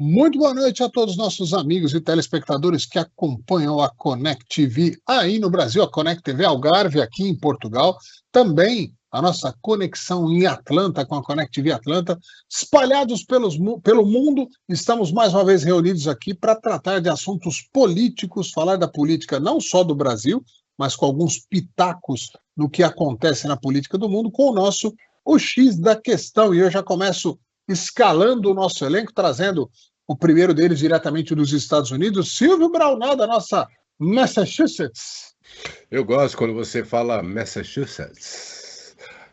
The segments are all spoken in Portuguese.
Muito boa noite a todos os nossos amigos e telespectadores que acompanham a Connect TV aí no Brasil, a Connect TV Algarve aqui em Portugal, também a nossa conexão em Atlanta com a Connect TV Atlanta, espalhados pelo mundo. Estamos mais uma vez reunidos aqui para tratar de assuntos políticos, falar da política não só do Brasil, mas com alguns pitacos no que acontece na política do mundo, com o X da questão. E eu já começo escalando o nosso elenco, trazendo o primeiro deles diretamente dos Estados Unidos, Silvio Braunal, da nossa Massachusetts. Eu gosto quando você fala Massachusetts.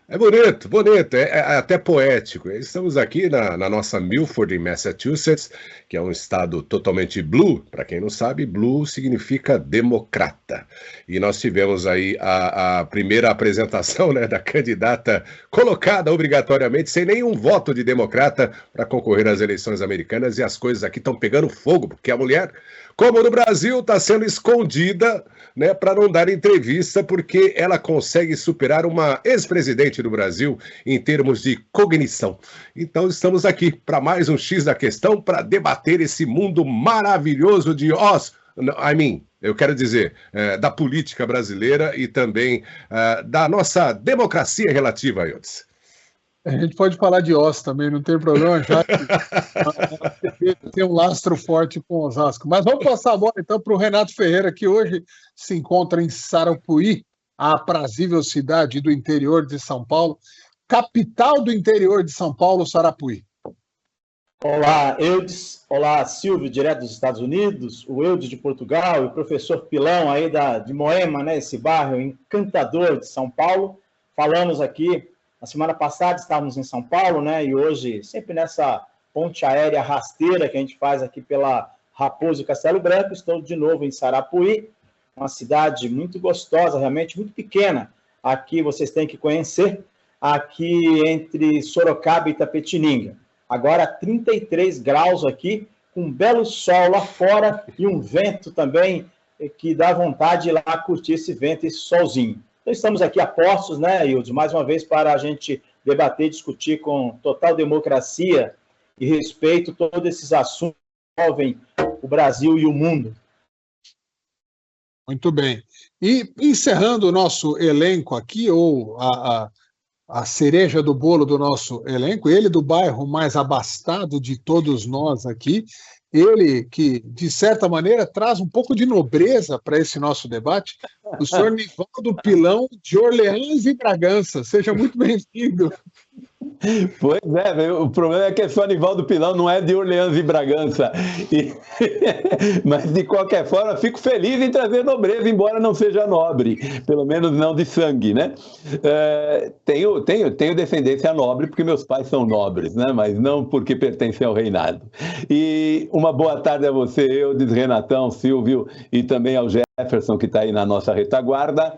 É bonito, bonito, é até poético. Estamos aqui na nossa Milford, em Massachusetts, que é um estado totalmente blue. Para quem não sabe, blue significa democrata. E nós tivemos aí a primeira apresentação, né, da candidata colocada obrigatoriamente, sem nenhum voto de democrata, para concorrer às eleições americanas. E as coisas aqui estão pegando fogo, porque a mulher, como no Brasil, está sendo escondida, né, para não dar entrevista, porque ela consegue superar uma ex-presidente do Brasil em termos de cognição. Então estamos aqui para mais um X da questão, para debater esse mundo maravilhoso de eu quero dizer, da política brasileira e também da nossa democracia relativa, Ailton. A gente pode falar de Oz também, não tem problema, já que tem um lastro forte com Osasco. Mas vamos passar a bola então para o Renato Ferreira, que hoje se encontra em Sarapuí, a aprazível cidade do interior de São Paulo, capital do interior de São Paulo, Sarapuí. Olá, Eudes. Olá, Silvio, direto dos Estados Unidos, o Eudes de Portugal e o professor Pilão aí de Moema, né, esse bairro encantador de São Paulo. Falamos aqui, na semana passada estávamos em São Paulo, né, e hoje sempre nessa ponte aérea rasteira que a gente faz aqui pela Raposo e Castelo Branco. Estou de novo em Sarapuí, uma cidade muito gostosa, realmente muito pequena. Aqui vocês têm que conhecer, aqui entre Sorocaba e Itapetininga. Agora 33 graus aqui, com um belo sol lá fora e um vento também que dá vontade de ir lá curtir esse vento, esse solzinho. Então estamos aqui a postos, né, Hildes, mais uma vez para a gente debater, discutir com total democracia e respeito todos esses assuntos que envolvem o Brasil e o mundo. Muito bem. E encerrando o nosso elenco aqui, ou a cereja do bolo do nosso elenco, ele do bairro mais abastado de todos nós aqui, ele que, de certa maneira, traz um pouco de nobreza para esse nosso debate, o senhor Nivaldo Pilão, de Orleans e Bragança. Seja muito bem-vindo. Pois é, o problema é que esse Nivaldo Pilão não é de Orleans e Bragança. Mas, de qualquer forma, fico feliz em trazer nobreza, embora não seja nobre, pelo menos não de sangue, né? Tenho descendência nobre porque meus pais são nobres, né? Mas não porque pertencem ao reinado. E uma boa tarde a você, Eudes, Renatão, Silvio e também ao Jefferson, que está aí na nossa retaguarda,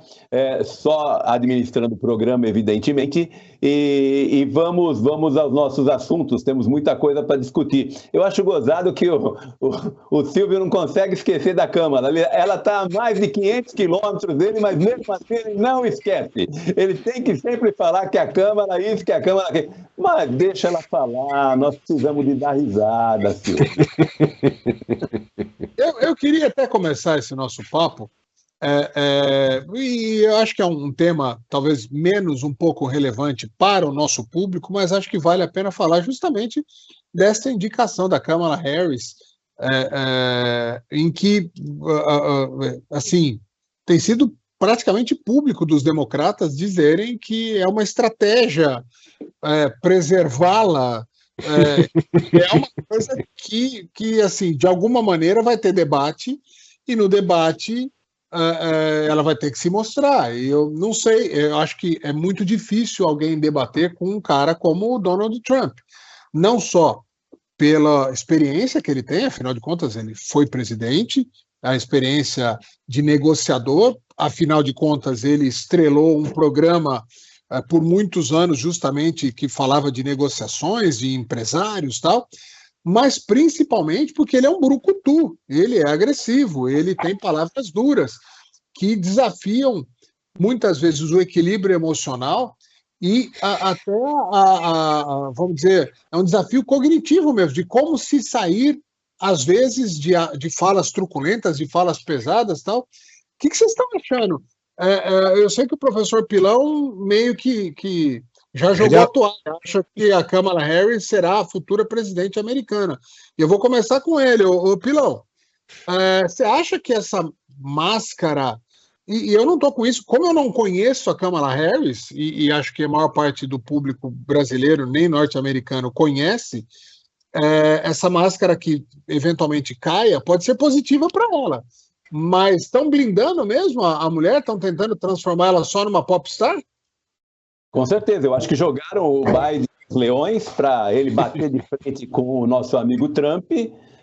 só administrando o programa, evidentemente, e vamos aos nossos assuntos, temos muita coisa para discutir. Eu acho gozado que o Silvio não consegue esquecer da Câmara, ela está a mais de 500 quilômetros dele, mas mesmo assim ele não esquece. Ele tem que sempre falar que a Câmara isso, que a Câmara aquilo. Mas deixa ela falar, nós precisamos de dar risada, Silvio. Eu queria até começar esse nosso papo, e eu acho que é um tema talvez menos um pouco relevante para o nosso público, mas acho que vale a pena falar justamente dessa indicação da Kamala Harris, em que, assim, tem sido praticamente público dos democratas dizerem que é uma estratégia preservá-la. É uma coisa que, assim, de alguma maneira vai ter debate, e no debate ela vai ter que se mostrar. E eu não sei, eu acho que é muito difícil alguém debater com um cara como o Donald Trump. Não só pela experiência que ele tem, afinal de contas ele foi presidente, a experiência de negociador, afinal de contas ele estrelou um programa por muitos anos justamente que falava de negociações, de empresários e tal, mas principalmente porque ele é um brucutu, ele é agressivo, ele tem palavras duras que desafiam muitas vezes o equilíbrio emocional e até, vamos dizer, é um desafio cognitivo mesmo, de como se sair, às vezes, de falas truculentas, de falas pesadas e tal. O que vocês estão achando? Eu sei que o professor Pilão meio que já jogou a toalha, acha que a Kamala Harris será a futura presidente americana. E eu vou começar com ele. Ô Pilão, você acha que essa máscara... E eu não estou com isso, como eu não conheço a Kamala Harris, e acho que a maior parte do público brasileiro, nem norte-americano, conhece, essa máscara que eventualmente caia pode ser positiva para ela. Mas estão blindando mesmo a mulher? Estão tentando transformar ela só numa popstar? Com certeza, eu acho que jogaram o Biden nos leões para ele bater de frente com o nosso amigo Trump,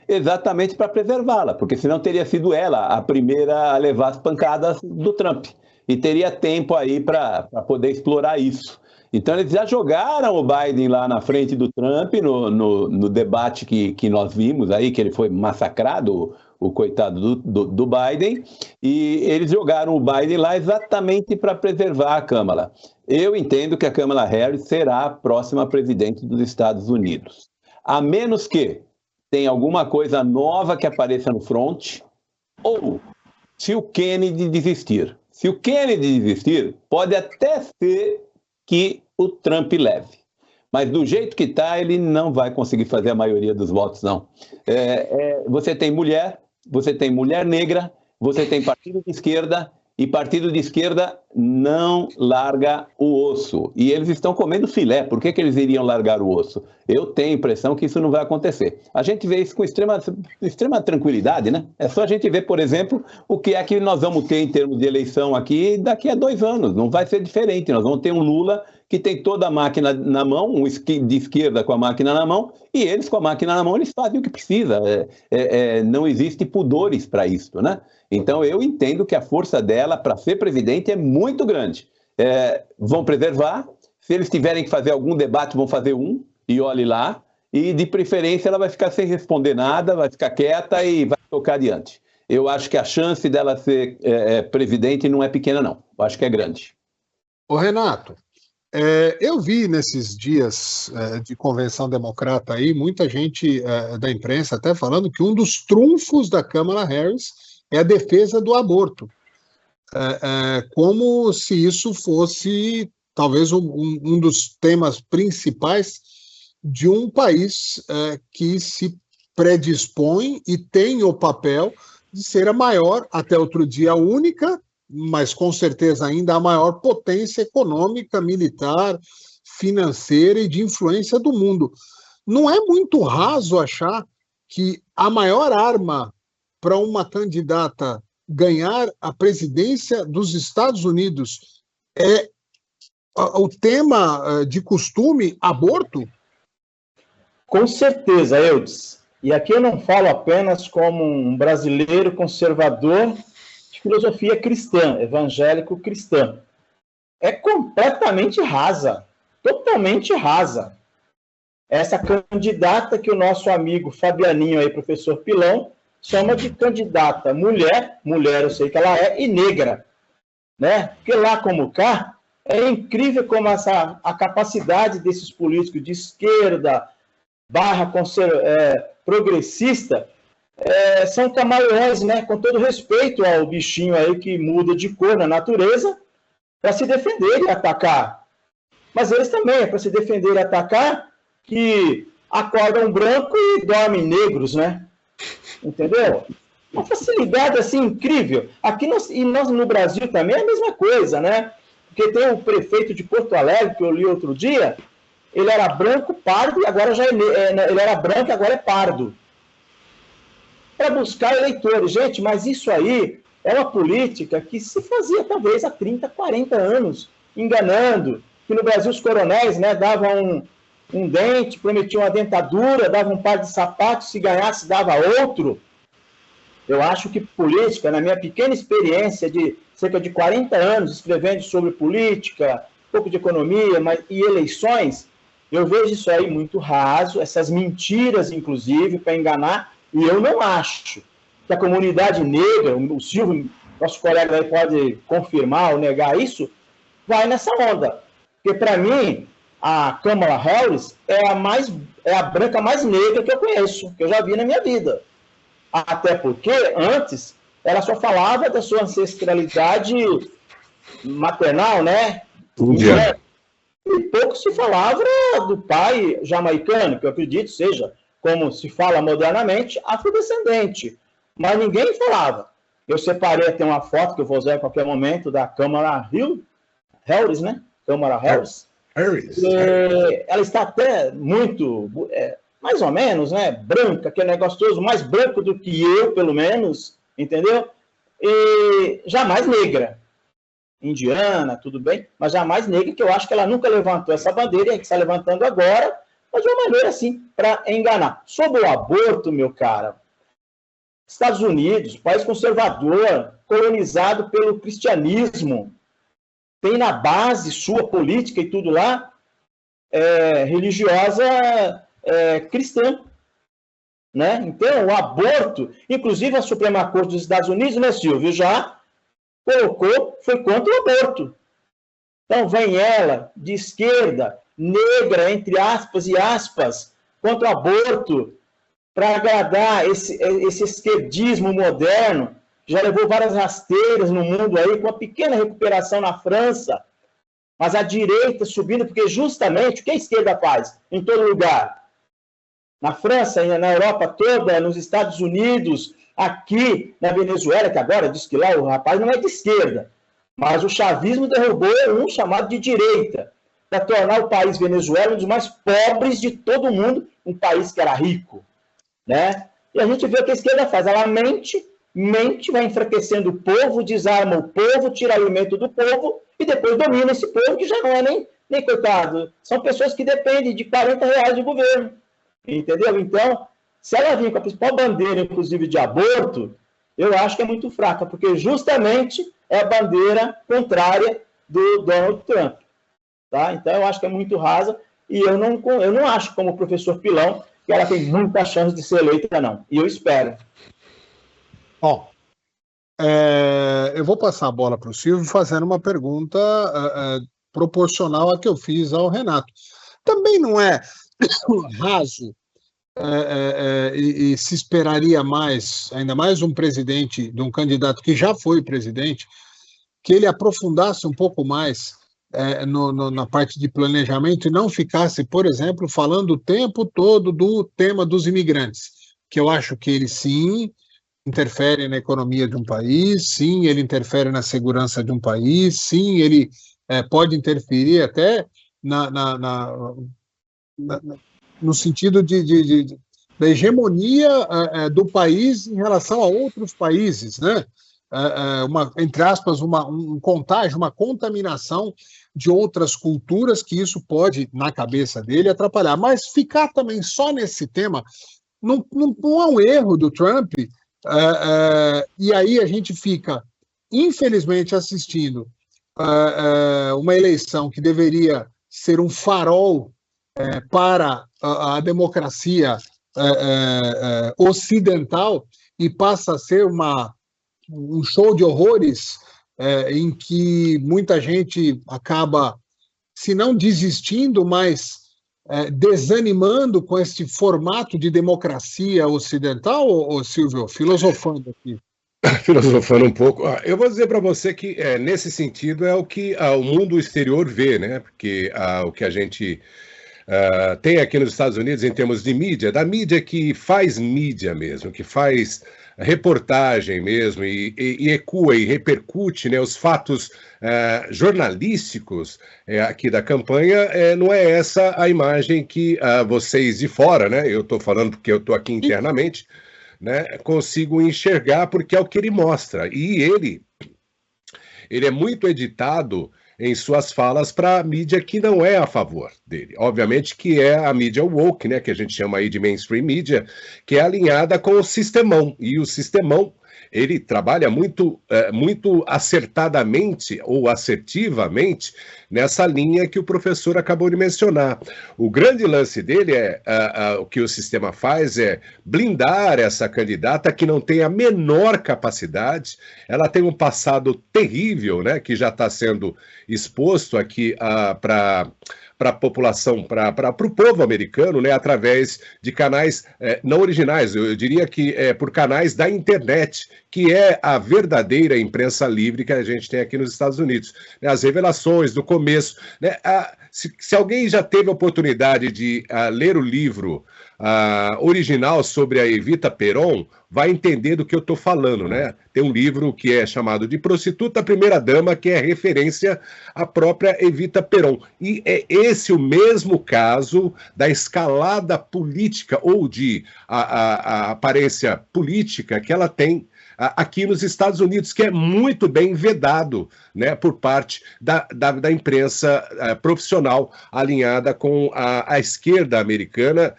exatamente para preservá-la, porque senão teria sido ela a primeira a levar as pancadas do Trump, e teria tempo aí para poder explorar isso. Então eles já jogaram o Biden lá na frente do Trump no debate que nós vimos aí, que ele foi massacrado, o coitado do Biden, e eles jogaram o Biden lá exatamente para preservar a Câmara. Eu entendo que a Kamala Harris será a próxima presidente dos Estados Unidos, a menos que tem alguma coisa nova que apareça no front, ou se o Kennedy desistir. Se o Kennedy desistir, pode até ser que o Trump leve. Mas do jeito que está, ele não vai conseguir fazer a maioria dos votos, não. Você tem mulher negra, você tem partido de esquerda, e partido de esquerda não larga o osso. E eles estão comendo filé. Por que eles iriam largar o osso? Eu tenho a impressão que isso não vai acontecer. A gente vê isso com extrema tranquilidade, né? É só a gente ver, por exemplo, o que é que nós vamos ter em termos de eleição aqui daqui a 2 anos. Não vai ser diferente. Nós vamos ter um Lula que tem toda a máquina na mão, um de esquerda com a máquina na mão, e eles com a máquina na mão, eles fazem o que precisa. Não existe pudores para isso, né? Então, eu entendo que a força dela para ser presidente é muito grande. Vão preservar, se eles tiverem que fazer algum debate, vão fazer um, e olhe lá, e de preferência ela vai ficar sem responder nada, vai ficar quieta e vai tocar adiante. Eu acho que a chance dela ser presidente não é pequena, não. Eu acho que é grande. Ô Renato, eu vi nesses dias de convenção democrata aí, muita gente da imprensa até falando que um dos trunfos da Kamala Harris é a defesa do aborto, como se isso fosse talvez um dos temas principais de um país que se predispõe e tem o papel de ser a maior, até outro dia a única, mas com certeza ainda a maior potência econômica, militar, financeira e de influência do mundo. Não é muito raso achar que a maior arma para uma candidata ganhar a presidência dos Estados Unidos é o tema de costume aborto? Com certeza, Eudes. E aqui eu não falo apenas como um brasileiro conservador de filosofia cristã, evangélico-cristã. É completamente rasa, totalmente rasa. Essa candidata que o nosso amigo Fabianinho, aí, professor Pilão, chama de candidata mulher eu sei que ela é, e negra, né? Porque lá como cá, é incrível como a capacidade desses políticos de esquerda, progressista, são camaleões, né? Com todo respeito ao bichinho aí que muda de cor na natureza, para se defender e atacar. Mas eles também, é para se defender e atacar, que acordam branco e dormem negros, né? Entendeu? Uma facilidade assim incrível. Aqui nós no Brasil também é a mesma coisa, né? Porque tem o prefeito de Porto Alegre, que eu li outro dia, ele era branco, pardo, e agora ele era branco e agora é pardo. Para buscar eleitores. Gente, mas isso aí é uma política que se fazia talvez há 30, 40 anos, enganando. Que no Brasil os coronéis, né, davam um dente, prometiam uma dentadura, davam um par de sapatos, se ganhasse dava outro. Eu acho que política, na minha pequena experiência de cerca de 40 anos escrevendo sobre política, um pouco de economia e eleições, Eu vejo isso aí muito raso, essas mentiras, inclusive, para enganar, e eu não acho que a comunidade negra, o Silvio, nosso colega aí pode confirmar ou negar isso, vai nessa onda. Porque, para mim, a Kamala Harris é a branca mais negra que eu conheço, que eu já vi na minha vida. Até porque, antes, ela só falava da sua ancestralidade maternal, né? E pouco se falava do pai jamaicano, que eu acredito seja, como se fala modernamente, afrodescendente. Mas ninguém falava. Eu separei até uma foto que eu vou usar em qualquer momento da Kamala Harris, né? Kamala Harris. Ela está até muito, mais ou menos, né? Branca, aquele negócio todo, mais branco do que eu, pelo menos, entendeu? E jamais negra. Indiana, tudo bem, mas jamais negra, que eu acho que ela nunca levantou essa bandeira, e que está levantando agora, mas de uma maneira assim, para enganar. Sobre o aborto, meu cara, Estados Unidos, país conservador, colonizado pelo cristianismo, tem na base sua política e tudo lá, religiosa cristã. Né? Então, o aborto, inclusive a Suprema Corte dos Estados Unidos, né, Silvio, já foi contra o aborto. Então, vem ela, de esquerda, negra, entre aspas e aspas, contra o aborto, para agradar esse esquerdismo moderno, que já levou várias rasteiras no mundo aí, com uma pequena recuperação na França, mas a direita subindo, porque justamente o que a esquerda faz em todo lugar? Na França, na Europa toda, nos Estados Unidos, aqui na Venezuela, que agora diz que lá o rapaz não é de esquerda, mas o chavismo derrubou um chamado de direita, para tornar o país Venezuela um dos mais pobres de todo o mundo, um país que era rico. Né? E a gente vê o que a esquerda faz, ela mente, vai enfraquecendo o povo, desarma o povo, tira alimento do povo, e depois domina esse povo, que já não é nem coitado, são pessoas que dependem de R$40 de governo. Entendeu? Então, se ela vir com a principal bandeira, inclusive, de aborto, eu acho que é muito fraca, porque justamente é a bandeira contrária do Donald Trump. Tá? Então, eu acho que é muito rasa, e eu não acho, como o professor Pilão, que ela tem muita chance de ser eleita, não. E eu espero. Bom, eu vou passar a bola para o Silvio fazendo uma pergunta proporcional à que eu fiz ao Renato. Também não é raso e se esperaria mais, ainda mais um presidente, de um candidato que já foi presidente, que ele aprofundasse um pouco mais na parte de planejamento e não ficasse, por exemplo, falando o tempo todo do tema dos imigrantes, que eu acho que ele sim interfere na economia de um país, sim, ele interfere na segurança de um país, sim, ele pode interferir até no sentido da hegemonia do país em relação a outros países, né? Entre aspas, um contágio, uma contaminação de outras culturas, que isso pode, na cabeça dele, atrapalhar. Mas ficar também só nesse tema não é um erro do Trump, e aí a gente fica, infelizmente, assistindo uma eleição que deveria ser um farol para a democracia ocidental e passa a ser um show de horrores em que muita gente acaba, se não desistindo, mas desanimando com esse formato de democracia ocidental, ou Silvio, filosofando aqui? Filosofando um pouco, eu vou dizer para você que nesse sentido é o que o mundo exterior vê, né? Porque o que a gente tem aqui nos Estados Unidos em termos de mídia, da mídia que faz mídia mesmo, que faz reportagem mesmo e ecua e repercute, né, os fatos jornalísticos aqui da campanha, não é essa a imagem que vocês de fora, né, eu estou falando porque eu estou aqui internamente, né, consigo enxergar, porque é o que ele mostra. E ele é muito editado em suas falas para a mídia que não é a favor dele. Obviamente que é a mídia woke, né, que a gente chama aí de mainstream media, que é alinhada com o sistemão. E o sistemão ele trabalha muito, muito acertadamente ou assertivamente nessa linha que o professor acabou de mencionar. O grande lance dele o que o sistema faz é blindar essa candidata que não tem a menor capacidade, ela tem um passado terrível, né, que já está sendo exposto aqui para a população, para o povo americano, né, através de canais não originais, eu diria que por canais da internet, que é a verdadeira imprensa livre que a gente tem aqui nos Estados Unidos. As revelações do começo, né, se alguém já teve a oportunidade de ler o livro original sobre a Evita Peron, vai entender do que eu estou falando, né? Tem um livro que é chamado de Prostituta Primeira-Dama, que é referência à própria Evita Peron. E é esse o mesmo caso da escalada política ou de a aparência política que ela tem aqui nos Estados Unidos, que é muito bem vedado, né, por parte da imprensa profissional alinhada com a esquerda americana.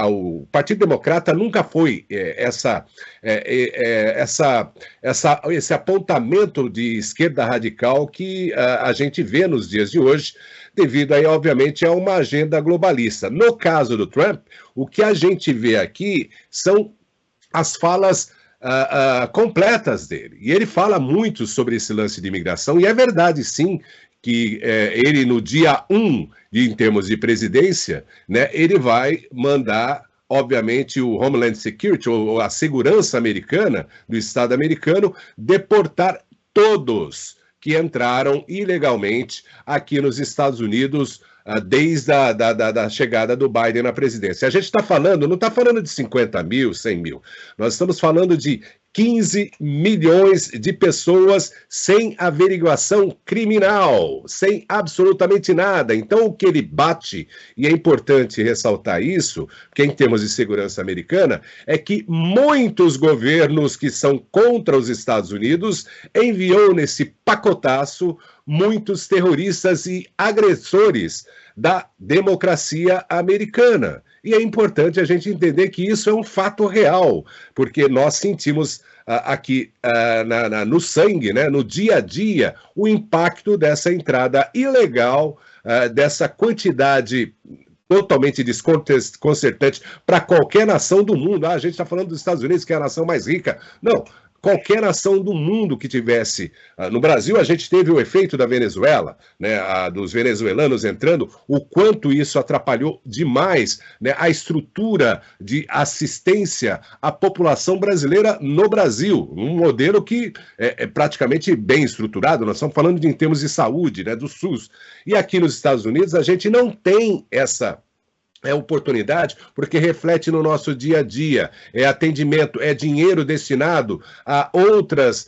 O Partido Democrata nunca foi esse apontamento de esquerda radical que a gente vê nos dias de hoje, devido aí, obviamente, a uma agenda globalista. No caso do Trump, o que a gente vê aqui são as falas completas dele. E ele fala muito sobre esse lance de imigração, e é verdade, sim, que ele, no dia 1, em termos de presidência, né, ele vai mandar, obviamente, o Homeland Security, ou a segurança americana, do Estado americano, deportar todos que entraram ilegalmente aqui nos Estados Unidos desde a chegada do Biden na presidência. A gente está falando, não está falando de 50 mil, 100 mil, nós estamos falando de 15 milhões de pessoas sem averiguação criminal, sem absolutamente nada. Então, o que ele bate, e é importante ressaltar isso, porque em termos de segurança americana, é que muitos governos que são contra os Estados Unidos enviou nesse pacotaço muitos terroristas e agressores da democracia americana. E é importante a gente entender que isso é um fato real, porque nós sentimos aqui no sangue, né, no dia a dia, o impacto dessa entrada ilegal, dessa quantidade totalmente desconcertante para qualquer nação do mundo. A gente está falando dos Estados Unidos, que é a nação mais rica. Não. Qualquer nação do mundo que tivesse. No Brasil, a gente teve o efeito da Venezuela, né, dos venezuelanos entrando, o quanto isso atrapalhou demais, né, a estrutura de assistência à população brasileira no Brasil. Um modelo que é praticamente bem estruturado, nós estamos falando em termos de saúde, né, do SUS. E aqui nos Estados Unidos, a gente não tem essa oportunidade, porque reflete no nosso dia a dia, é atendimento, é dinheiro destinado a outras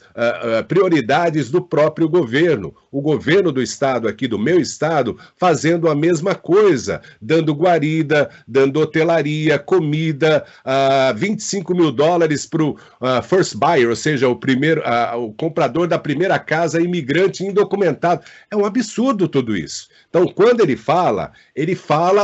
prioridades do próprio governo. O governo do estado aqui, do meu estado, fazendo a mesma coisa, dando guarida, dando hotelaria, comida, $25 mil para o first buyer, ou seja, o comprador da primeira casa imigrante indocumentado. É um absurdo tudo isso. Então, quando ele fala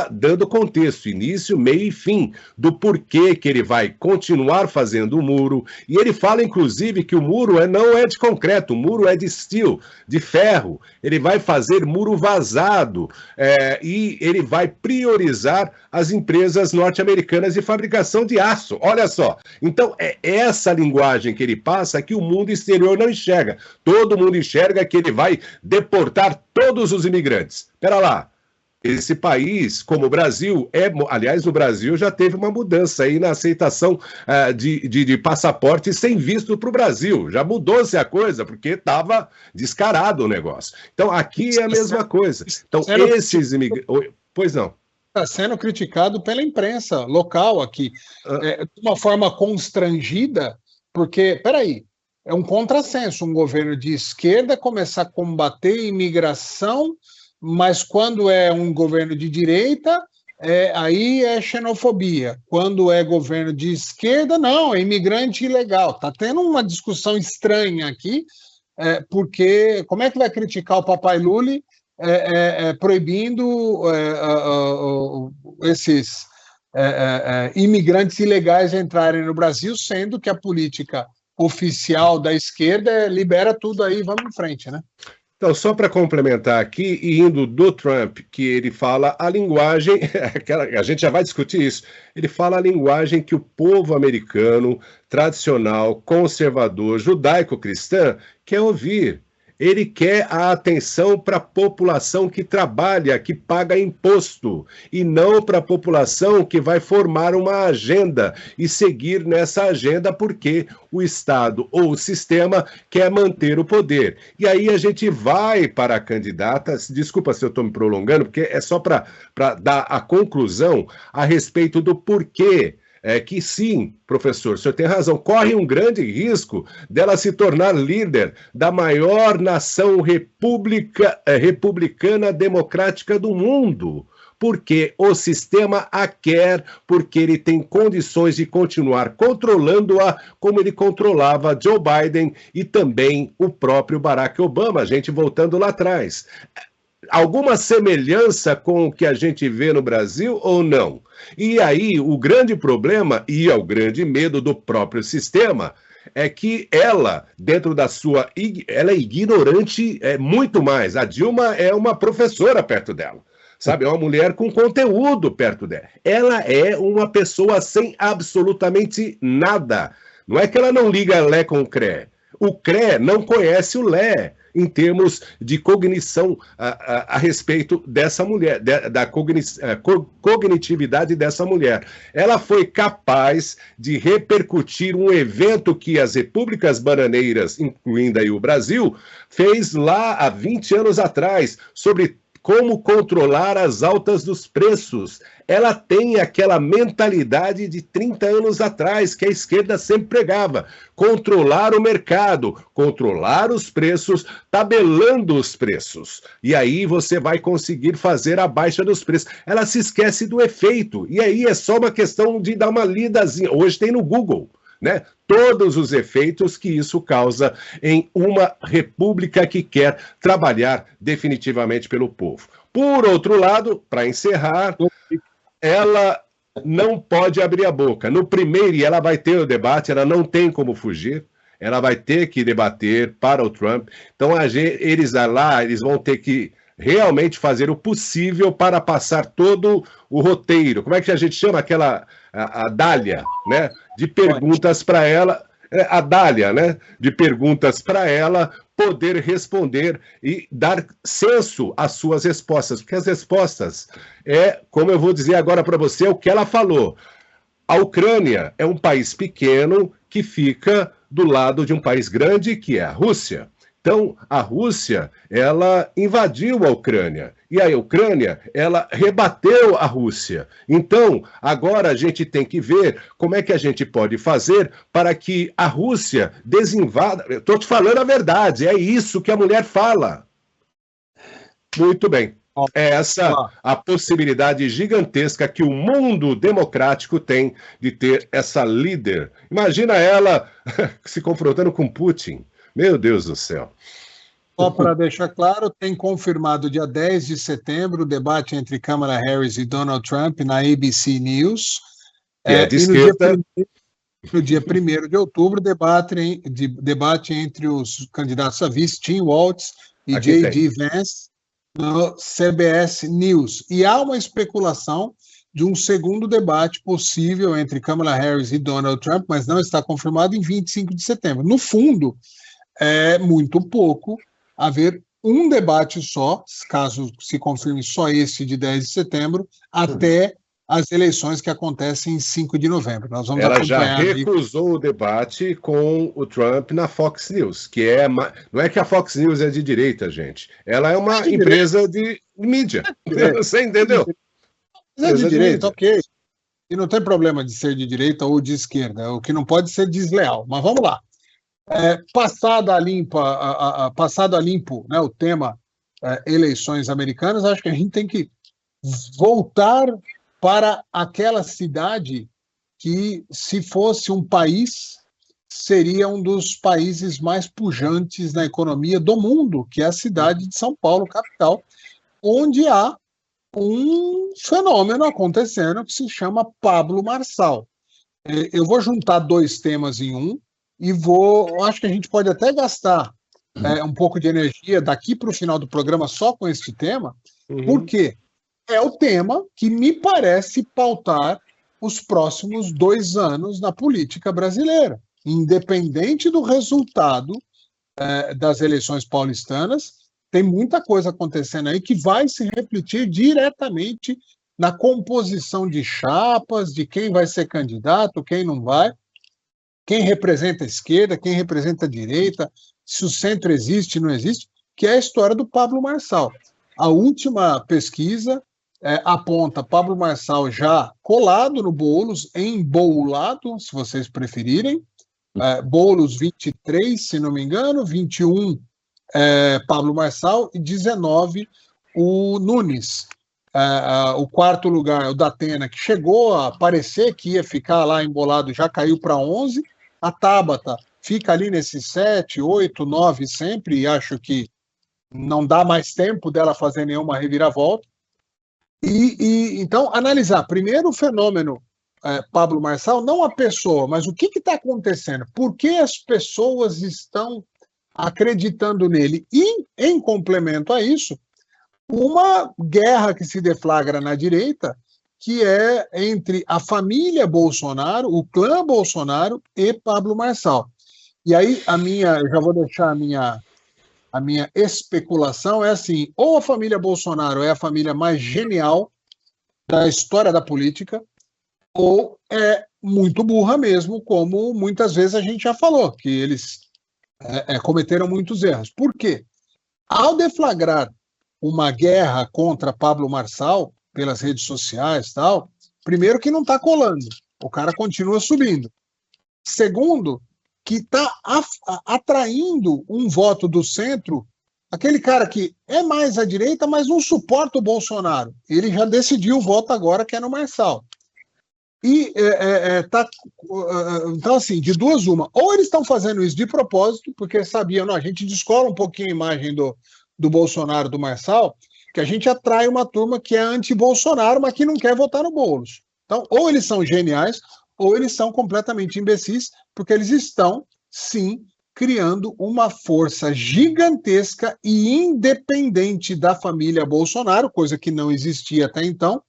dando contexto, início, meio e fim, do porquê que ele vai continuar fazendo o muro, e ele fala, inclusive, que o muro não é de concreto, o muro é de steel, de ferro, ele vai fazer muro vazado, e ele vai priorizar as empresas norte-americanas de fabricação de aço, olha só. Então, é essa linguagem que ele passa que o mundo exterior não enxerga. Todo mundo enxerga que ele vai deportar todos os imigrantes. Espera lá, esse país, como o Brasil, aliás, no Brasil já teve uma mudança aí na aceitação de passaporte sem visto para o Brasil. Já mudou-se a coisa, porque estava descarado o negócio. Então, aqui é a mesma coisa. Então, esses imigrantes... Pois não. Está sendo criticado pela imprensa local aqui, de uma forma constrangida, porque, peraí, é um contrassenso um governo de esquerda começar a combater a imigração, mas quando é um governo de direita, aí é xenofobia. Quando é governo de esquerda, não, é imigrante ilegal. Está tendo uma discussão estranha aqui, porque como é que vai criticar o papai Lula proibindo esses imigrantes ilegais entrarem no Brasil, sendo que a política oficial da esquerda é libera tudo aí, vamos em frente, né? Então, só para complementar aqui, e indo do Trump, que ele fala a linguagem, a gente já vai discutir isso, ele fala a linguagem que o povo americano, tradicional, conservador, judaico-cristã, quer ouvir. Ele quer a atenção para a população que trabalha, que paga imposto, e não para a população que vai formar uma agenda e seguir nessa agenda porque o Estado ou o sistema quer manter o poder. E aí a gente vai para a candidata, desculpa se eu estou me prolongando, porque é só para dar a conclusão a respeito do porquê. É que sim, professor, o senhor tem razão, corre um grande risco dela se tornar líder da maior nação republicana democrática do mundo, porque o sistema a quer, porque ele tem condições de continuar controlando-a como ele controlava Joe Biden e também o próprio Barack Obama, a gente voltando lá atrás. Alguma semelhança com o que a gente vê no Brasil ou não? E aí, o grande problema, e é o grande medo do próprio sistema, é que ela, dentro da sua... Ela é ignorante muito mais. A Dilma é uma professora perto dela, sabe? É uma mulher com conteúdo perto dela. Ela é uma pessoa sem absolutamente nada. Não é que ela não liga Lé com o CRE. O CRE não conhece o Lé em termos de cognição a respeito dessa mulher, da cognitividade dessa mulher. Ela foi capaz de repercutir um evento que as repúblicas bananeiras, incluindo aí o Brasil, fez lá há 20 anos atrás, sobre como controlar as altas dos preços. Ela tem aquela mentalidade de 30 anos atrás, que a esquerda sempre pregava. Controlar o mercado, controlar os preços, tabelando os preços. E aí você vai conseguir fazer a baixa dos preços. Ela se esquece do efeito. E aí é só uma questão de dar uma lidazinha. Hoje tem no Google, né? Todos os efeitos que isso causa em uma república que quer trabalhar definitivamente pelo povo. Por outro lado, para encerrar, ela não pode abrir a boca. No primeiro, e ela vai ter o debate, ela não tem como fugir, ela vai ter que debater para o Trump. Então, eles vão ter que realmente fazer o possível para passar todo o roteiro. Como é que a gente chama aquela... a dália, né? De perguntas para ela, a dália, né? De perguntas para ela poder responder e dar senso às suas respostas, porque as respostas como eu vou dizer agora para você, o que ela falou. A Ucrânia é um país pequeno que fica do lado de um país grande, que é a Rússia. Então, a Rússia, ela invadiu a Ucrânia, e a Ucrânia, ela rebateu a Rússia. Então, agora a gente tem que ver como é que a gente pode fazer para que a Rússia desinvada... Estou te falando a verdade, é isso que a mulher fala. Muito bem. É essa a possibilidade gigantesca que o mundo democrático tem de ter essa líder. Imagina ela se confrontando com Putin. Meu Deus do céu. Só para deixar claro, tem confirmado dia 10 de setembro o debate entre Kamala Harris e Donald Trump na ABC News. De esquerda. No dia 1º de outubro, debate entre os candidatos a vice, Tim Walz e J.D. Vance, no CBS News. E há uma especulação de um segundo debate possível entre Kamala Harris e Donald Trump, mas não está confirmado, em 25 de setembro. No fundo, é muito pouco haver um debate só, caso se confirme só esse de 10 de setembro, até as eleições que acontecem em 5 de novembro. Nós vamos Ela já recusou o debate com o Trump na Fox News, que não é que a Fox News é de direita, gente. Ela é uma empresa de mídia. Você entendeu? É de direita, ok. E não tem problema de ser de direita ou de esquerda. O que não pode ser desleal. Mas vamos lá. Passado a limpo, né, o tema eleições americanas, acho que a gente tem que voltar para aquela cidade que, se fosse um país, seria um dos países mais pujantes na economia do mundo, que é a cidade de São Paulo, capital, onde há um fenômeno acontecendo que se chama Pablo Marçal. Eu vou juntar dois temas em um. e acho que a gente pode até gastar um pouco de energia daqui para o final do programa só com este tema, porque é o tema que me parece pautar os próximos 2 anos na política brasileira, independente do resultado das eleições paulistanas. Tem muita coisa acontecendo aí que vai se refletir diretamente na composição de chapas, de quem vai ser candidato, quem não vai, quem representa a esquerda, quem representa a direita, se o centro existe, não existe, que é a história do Pablo Marçal. A última pesquisa aponta Pablo Marçal já colado no Boulos, emboulado, se vocês preferirem, Boulos 23, se não me engano, 21 Pablo Marçal e 19 o Nunes. O quarto lugar, o Datena, que chegou a parecer que ia ficar lá embolado, já caiu para 11. A Tabata fica ali nesse 7, 8, 9 sempre, e acho que não dá mais tempo dela fazer nenhuma reviravolta. Então, analisar primeiro o fenômeno Pablo Marçal, não a pessoa, mas o que está acontecendo, por que as pessoas estão acreditando nele, e, em complemento a isso, uma guerra que se deflagra na direita, que é entre a família Bolsonaro, o clã Bolsonaro e Pablo Marçal. E aí, eu já vou deixar a minha especulação é assim, ou a família Bolsonaro é a família mais genial da história da política, ou é muito burra mesmo, como muitas vezes a gente já falou, que eles cometeram muitos erros. Por quê? Ao deflagrar uma guerra contra Pablo Marçal pelas redes sociais e tal, primeiro que não está colando, o cara continua subindo. Segundo, que está atraindo um voto do centro, aquele cara que é mais à direita, mas não suporta o Bolsonaro. Ele já decidiu o voto agora, que é no Marçal. E então, assim, de duas uma. Ou eles estão fazendo isso de propósito, porque sabiam, não, a gente descola um pouquinho a imagem do Bolsonaro, do Marçal, que a gente atrai uma turma que é anti-Bolsonaro, mas que não quer votar no Boulos. Então, ou eles são geniais, ou eles são completamente imbecis, porque eles estão, sim, criando uma força gigantesca e independente da família Bolsonaro, coisa que não existia até então,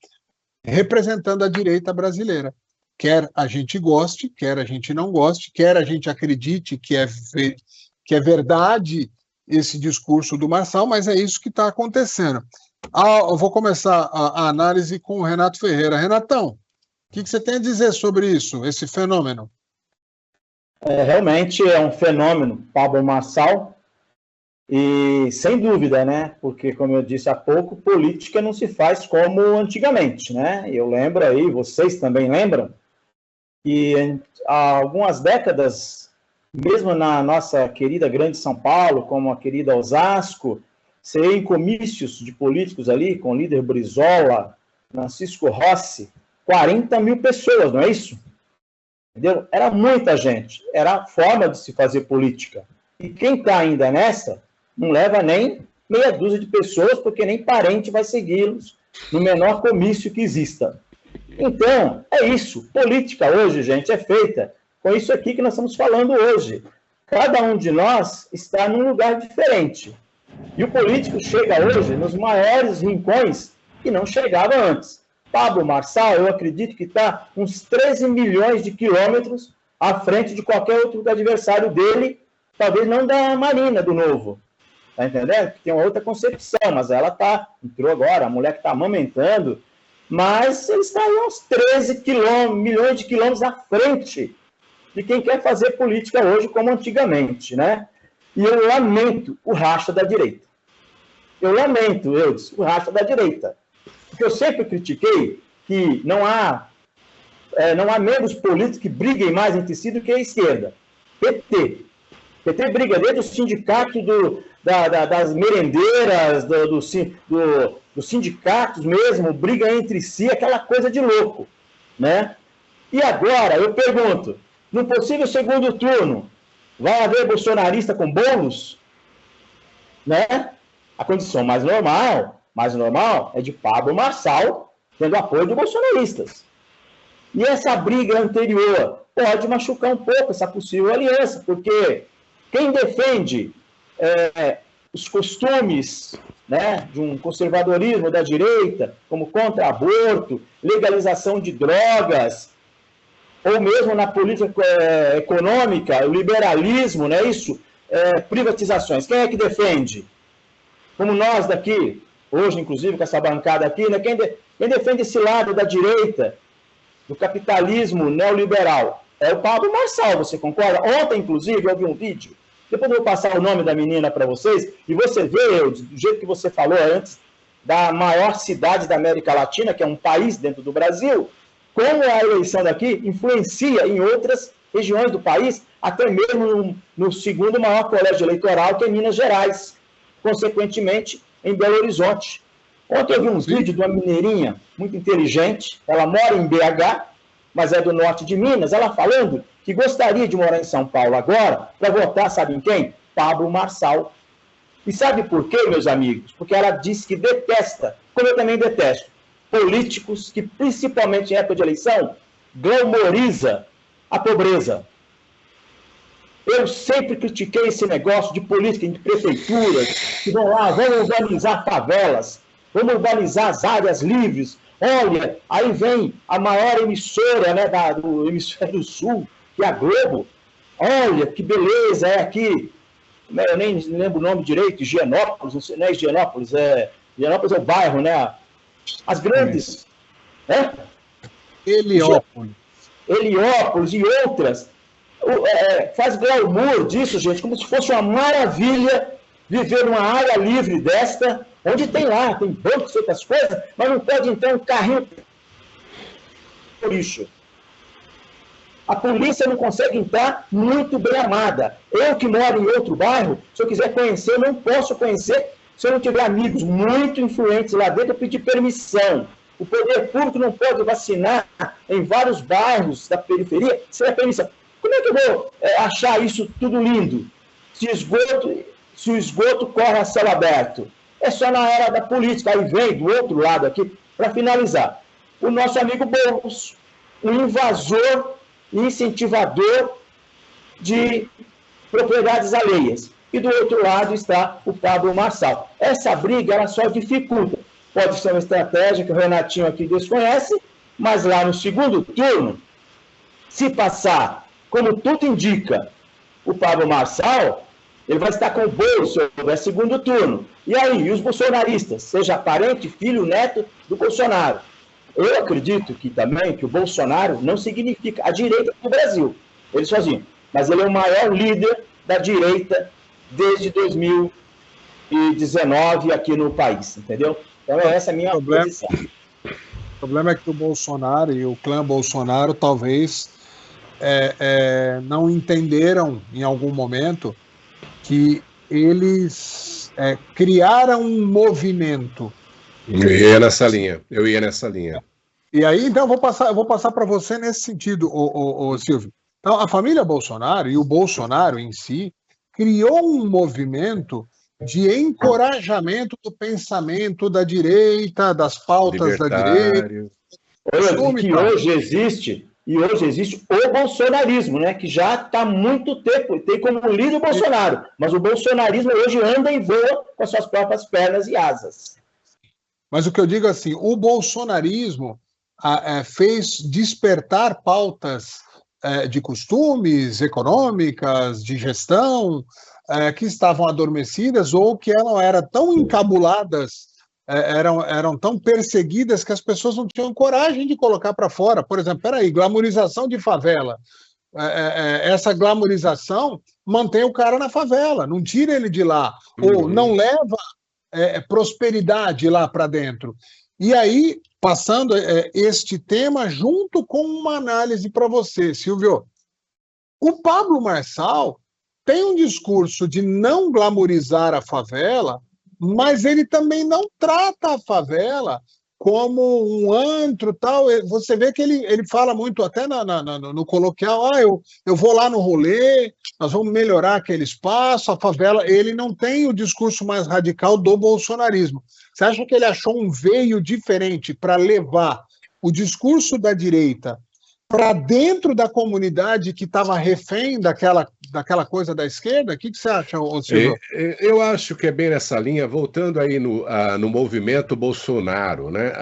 representando a direita brasileira. Quer a gente goste, quer a gente não goste, quer a gente acredite que é verdade esse discurso do Marçal, mas é isso que está acontecendo. Eu vou começar a análise com o Renato Ferreira. Renatão, o que você tem a dizer sobre isso, esse fenômeno? Realmente é um fenômeno, Pablo Marçal, e sem dúvida, né? Porque, como eu disse há pouco, política não se faz como antigamente, né? Eu lembro aí, vocês também lembram, que há algumas décadas, mesmo na nossa querida grande São Paulo, como a querida Osasco, você ia em comícios de políticos ali, com o líder Brizola, Francisco Rossi, 40 mil pessoas, não é isso? Entendeu? Era muita gente, era a forma de se fazer política. E quem está ainda nessa, não leva nem meia dúzia de pessoas, porque nem parente vai segui-los no menor comício que exista. Então, é isso. Política hoje, gente, é feita com isso aqui que nós estamos falando hoje. Cada um de nós está num lugar diferente. E o político chega hoje nos maiores rincões que não chegava antes. Pablo Marçal, eu acredito que está uns 13 milhões de quilômetros à frente de qualquer outro adversário dele, talvez não da Marina, do Novo. Tá entendendo? Tem uma outra concepção, mas ela entrou agora, a mulher que está amamentando, mas ele está aí uns 13 milhões de quilômetros à frente de quem quer fazer política hoje como antigamente, né? E eu lamento o racha da direita. Eu lamento, o racha da direita. Porque eu sempre critiquei que não há membros políticos que briguem mais entre si do que a esquerda. PT briga desde o sindicato das merendeiras, dos sindicatos mesmo, briga entre si, aquela coisa de louco, né? E agora, eu pergunto, no possível segundo turno, vai haver bolsonarista com Boulos? Né? A condição mais normal é de Pablo Marçal tendo apoio de bolsonaristas. E essa briga anterior pode machucar um pouco essa possível aliança, porque quem defende os costumes, né, de um conservadorismo da direita, como contra-aborto, legalização de drogas, ou mesmo na política econômica, o liberalismo, né, privatizações. Quem é que defende? Como nós daqui, hoje, inclusive, com essa bancada aqui, né, quem defende esse lado da direita, do capitalismo neoliberal? É o Pablo Marçal, você concorda? Ontem, inclusive, eu vi um vídeo, depois eu vou passar o nome da menina para vocês, e você vê, do jeito que você falou antes, da maior cidade da América Latina, que é um país dentro do Brasil, como a eleição daqui influencia em outras regiões do país, até mesmo no segundo maior colégio eleitoral, que é Minas Gerais, consequentemente, em Belo Horizonte. Ontem eu vi uns vídeos de uma mineirinha muito inteligente, ela mora em BH, mas é do norte de Minas, ela falando que gostaria de morar em São Paulo agora para votar, sabe em quem? Pablo Marçal. E sabe por quê, meus amigos? Porque ela diz que detesta, como eu também detesto, políticos que, principalmente em época de eleição, glamoriza a pobreza. Eu sempre critiquei esse negócio de política de prefeituras, que vão lá, vamos urbanizar favelas, vamos urbanizar as áreas livres. Olha, aí vem a maior emissora, né, do Hemisfério Sul, que é a Globo. Olha, que beleza, é aqui. Eu nem lembro o nome direito, Higienópolis, não é Higienópolis, Higienópolis é o bairro, né? As grandes... Heliópolis e outras. Faz glamour disso, gente, como se fosse uma maravilha viver numa área livre desta, onde tem bancos e outras coisas, mas não pode entrar um carrinho lixo. A polícia não consegue entrar muito bem armada. Eu que moro em outro bairro, se eu quiser conhecer, eu não posso conhecer se eu não tiver amigos muito influentes lá dentro, eu pedir permissão. O poder público não pode vacinar em vários bairros da periferia sem a permissão. Como é que eu vou achar isso tudo lindo? Se o esgoto corre a céu aberto. É só na era da política. Aí vem do outro lado aqui, para finalizar, o nosso amigo Boulos, um invasor e incentivador de propriedades alheias. E do outro lado está o Pablo Marçal. Essa briga ela só dificulta. Pode ser uma estratégia que o Renatinho aqui desconhece, mas lá no segundo turno, se passar, como tudo indica, o Pablo Marçal, ele vai estar com o Boulos se houver segundo turno. E aí, e os bolsonaristas, seja parente, filho, neto do Bolsonaro? Eu acredito que também que o Bolsonaro não significa a direita do Brasil, ele sozinho, mas ele é o maior líder da direita desde 2019 aqui no país, entendeu? Então essa é a minha posição. O problema é que o Bolsonaro e o clã Bolsonaro talvez não entenderam em algum momento que eles criaram um movimento. Eu ia nessa linha. E aí, então, eu vou passar para você nesse sentido, Silvio. Então, a família Bolsonaro e o Bolsonaro em si criou um movimento de encorajamento do pensamento da direita, das pautas da direita. Hoje existe o bolsonarismo, né? Que já está há muito tempo, tem como líder o Bolsonaro, mas o bolsonarismo hoje anda e voa com as suas próprias pernas e asas. Mas o que eu digo é assim, o bolsonarismo fez despertar pautas de costumes, econômicas, de gestão, que estavam adormecidas ou que não eram tão encabuladas, eram tão perseguidas que as pessoas não tinham coragem de colocar para fora. Por exemplo, peraí, glamorização de favela. Essa glamorização mantém o cara na favela, não tira ele de lá, ou não leva prosperidade lá para dentro. E aí, passando este tema junto com uma análise para você, Silvio. O Pablo Marçal tem um discurso de não glamorizar a favela, mas ele também não trata a favela como um antro tal. Você vê que ele fala muito até no coloquial, eu vou lá no rolê, nós vamos melhorar aquele espaço, a favela. Ele não tem o discurso mais radical do bolsonarismo. Você acha que ele achou um veio diferente para levar o discurso da direita para dentro da comunidade que estava refém daquela coisa da esquerda? O que você acha, Silvio? Eu acho que é bem nessa linha, voltando aí no movimento Bolsonaro, né?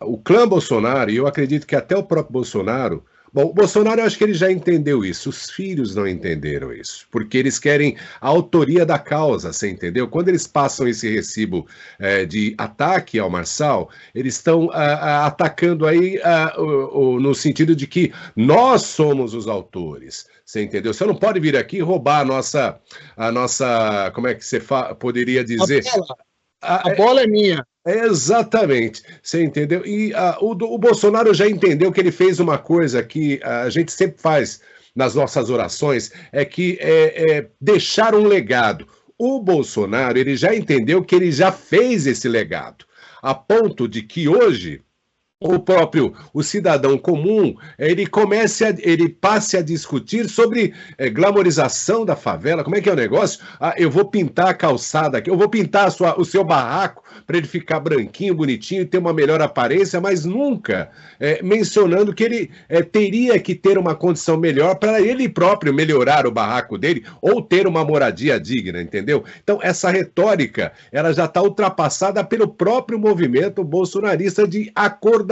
O clã Bolsonaro, e eu acredito que até o próprio Bolsonaro. Bom, o Bolsonaro, eu acho que ele já entendeu isso, os filhos não entenderam isso, porque eles querem a autoria da causa, você entendeu? Quando eles passam esse recibo de ataque ao Marçal, eles estão atacando aí no sentido de que nós somos os autores, você entendeu? Você não pode vir aqui e roubar a nossa, como é que você poderia dizer? A bola é minha. Exatamente, você entendeu? E o Bolsonaro já entendeu que ele fez uma coisa que a gente sempre faz nas nossas orações, é deixar um legado. O Bolsonaro, ele já entendeu que ele já fez esse legado, a ponto de que hoje o cidadão comum, ele passe a discutir sobre glamorização da favela. Como é que é o negócio? Eu vou pintar a calçada aqui, eu vou pintar o seu barraco para ele ficar branquinho, bonitinho e ter uma melhor aparência, mas nunca mencionando que ele teria que ter uma condição melhor para ele próprio melhorar o barraco dele ou ter uma moradia digna, entendeu? Então, essa retórica, ela já está ultrapassada pelo próprio movimento bolsonarista de acordamento,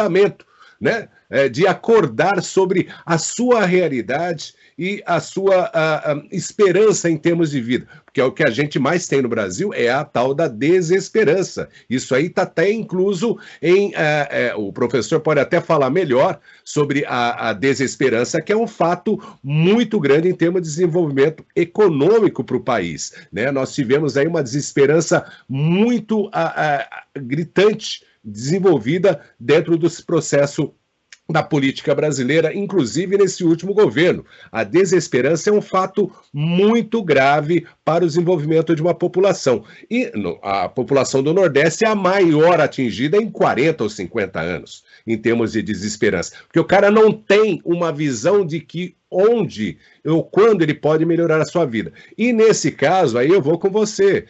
né? De acordar sobre a sua realidade e a sua esperança em termos de vida, porque é o que a gente mais tem no Brasil, é a tal da desesperança. Isso aí está até incluso em... o professor pode até falar melhor sobre a desesperança, que é um fato muito grande em termos de desenvolvimento econômico para o país, né? Nós tivemos aí uma desesperança muito gritante, desenvolvida dentro desse processo da política brasileira, inclusive nesse último governo. A desesperança é um fato muito grave para o desenvolvimento de uma população. E a população do Nordeste é a maior atingida em 40 ou 50 anos, em termos de desesperança. Porque o cara não tem uma visão de que onde ou quando ele pode melhorar a sua vida. E nesse caso, aí eu vou com você.